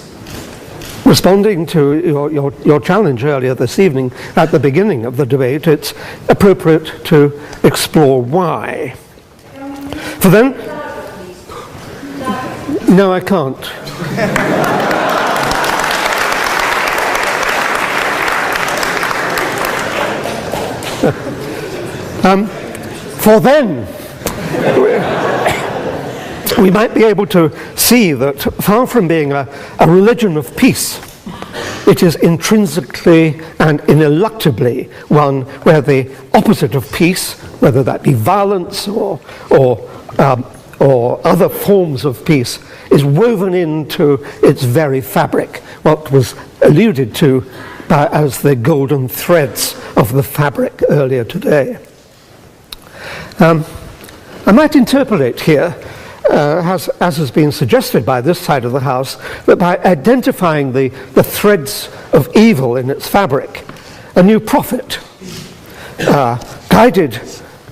responding to your challenge earlier this evening at the beginning of the debate. It's appropriate to explore why. For then, no, I can't. For then, we might be able to see that far from being a religion of peace, it is intrinsically and ineluctably one where the opposite of peace, whether that be violence or other forms of peace, is woven into its very fabric, what was alluded to as the golden threads of the fabric earlier today. I might interpolate here, as has been suggested by this side of the House, that by identifying the threads of evil in its fabric, a new prophet, guided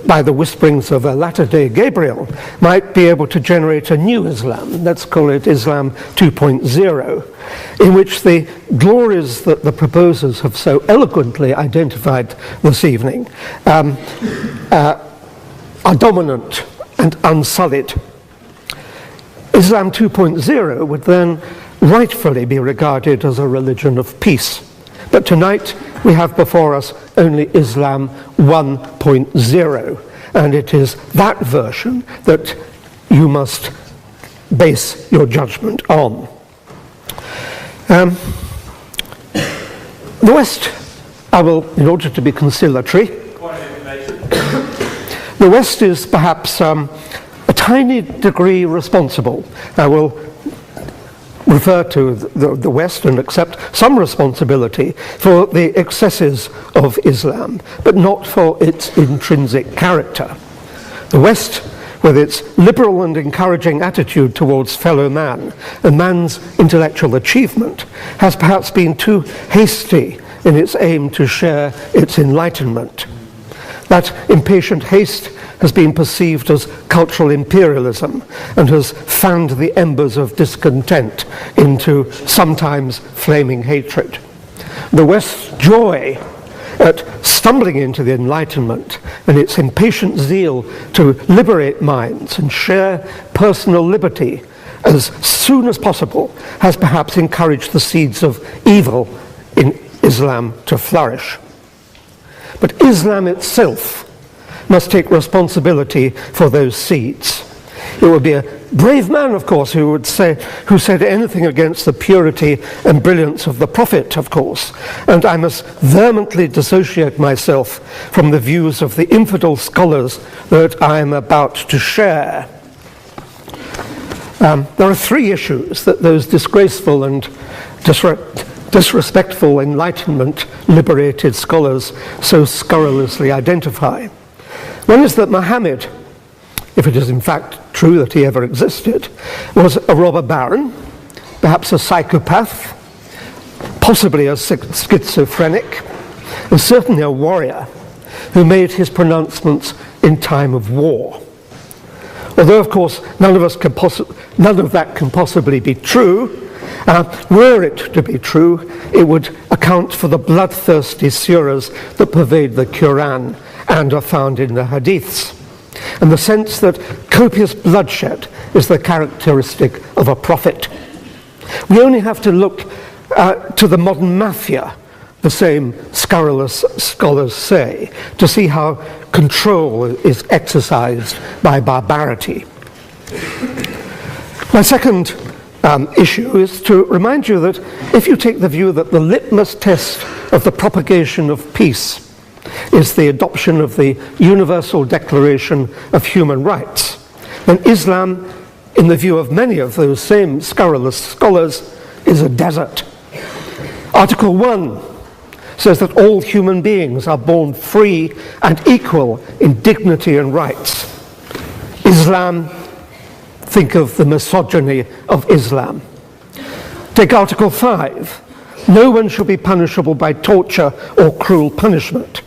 by the whisperings of a latter-day Gabriel, might be able to generate a new Islam, let's call it Islam 2.0, in which the glories that the proposers have so eloquently identified this evening are dominant and unsullied. Islam 2.0 would then rightfully be regarded as a religion of peace. But tonight we have before us only Islam 1.0, and it is that version that you must base your judgment on. The West, in order to be conciliatory, the West is perhaps a tiny degree responsible. I will refer to the West and accept some responsibility for the excesses of Islam, but not for its intrinsic character. The West, with its liberal and encouraging attitude towards fellow man and man's intellectual achievement, has perhaps been too hasty in its aim to share its enlightenment. That impatient haste has been perceived as cultural imperialism and has fanned the embers of discontent into sometimes flaming hatred. The West's joy at stumbling into the Enlightenment and its impatient zeal to liberate minds and share personal liberty as soon as possible has perhaps encouraged the seeds of evil in Islam to flourish. But Islam itself must take responsibility for those seeds. It would be a brave man, of course, who said anything against the purity and brilliance of the Prophet, of course, and I must vehemently dissociate myself from the views of the infidel scholars that I am about to share. There are three issues that those disgraceful and disrespectful Enlightenment liberated scholars so scurrilously identify. One is that Muhammad, if it is in fact true that he ever existed, was a robber baron, perhaps a psychopath, possibly a schizophrenic, and certainly a warrior who made his pronouncements in time of war. Although, of course, none of that can possibly be true, were it to be true, it would account for the bloodthirsty surahs that pervade the Quran and are found in the Hadiths, and the sense that copious bloodshed is the characteristic of a prophet. We only have to look to the modern mafia, the same scurrilous scholars say, to see how control is exercised by barbarity. My second issue is to remind you that if you take the view that the litmus test of the propagation of peace is the adoption of the Universal Declaration of Human Rights, then Islam, in the view of many of those same scurrilous scholars, is a desert. Article 1 says that all human beings are born free and equal in dignity and rights. Islam, think of the misogyny of Islam. Take Article 5. No one shall be punishable by torture or cruel punishment.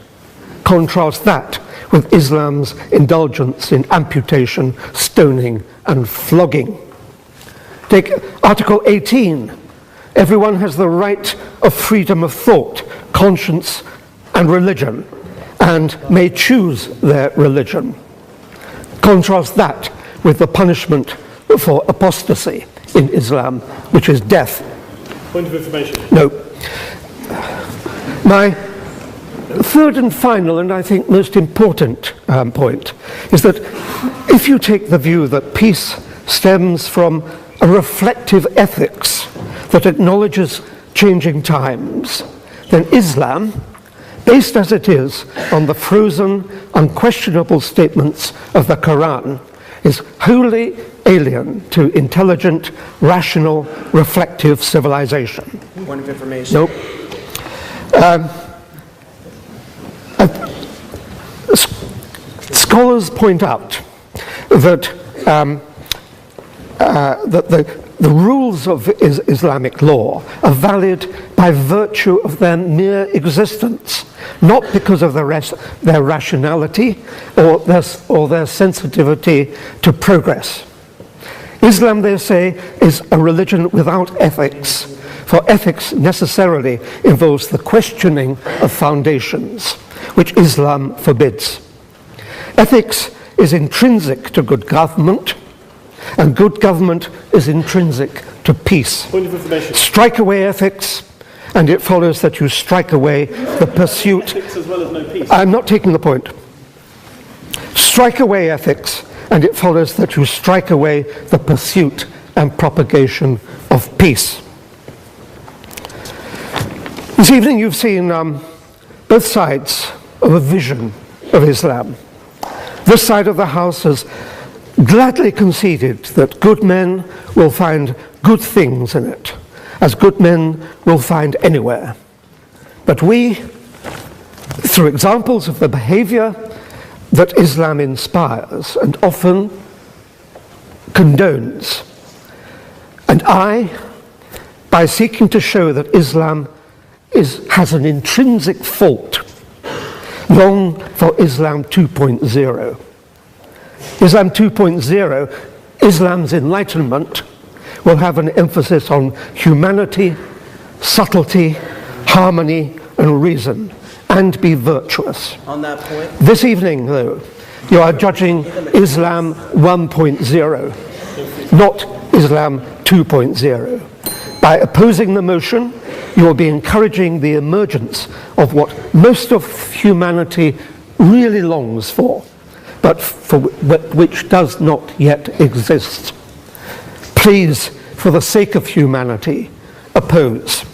Contrast that with Islam's indulgence in amputation, stoning, and flogging. Take Article 18. Everyone has the right of freedom of thought, conscience, and religion, and may choose their religion. Contrast that with the punishment for apostasy in Islam, which is death. Point of information. No. My third and final, and I think most important point, is that if you take the view that peace stems from a reflective ethics that acknowledges changing times, then Islam, based as it is on the frozen, unquestionable statements of the Quran, is wholly alien to intelligent, rational, reflective civilization. Point of information. Nope. Scholars point out that the rules of Islamic law are valid by virtue of their mere existence, not because of their rationality or their sensitivity to progress. Islam, they say, is a religion without ethics, for ethics necessarily involves the questioning of foundations, which Islam forbids. Ethics is intrinsic to good government, and good government is intrinsic to peace. Point of information. Strike away ethics, and it follows that you strike away the pursuit. Ethics as well as no peace. I'm not taking the point. Strike away ethics, and it follows that you strike away the pursuit and propagation of peace. This evening you've seen both sides of a vision of Islam. This side of the House has gladly conceded that good men will find good things in it, as good men will find anywhere. But we, through examples of the behavior that Islam inspires and often condones, and by seeking to show that Islam has an intrinsic fault, long for Islam 2.0. Islam 2.0, Islam's enlightenment, will have an emphasis on humanity, subtlety, harmony, and reason, and be virtuous. On that point, This evening, though, you are judging Islam 1.0, not Islam 2.0. By opposing the motion, you will be encouraging the emergence of what most of humanity really longs for, but which does not yet exist. Please, for the sake of humanity, oppose.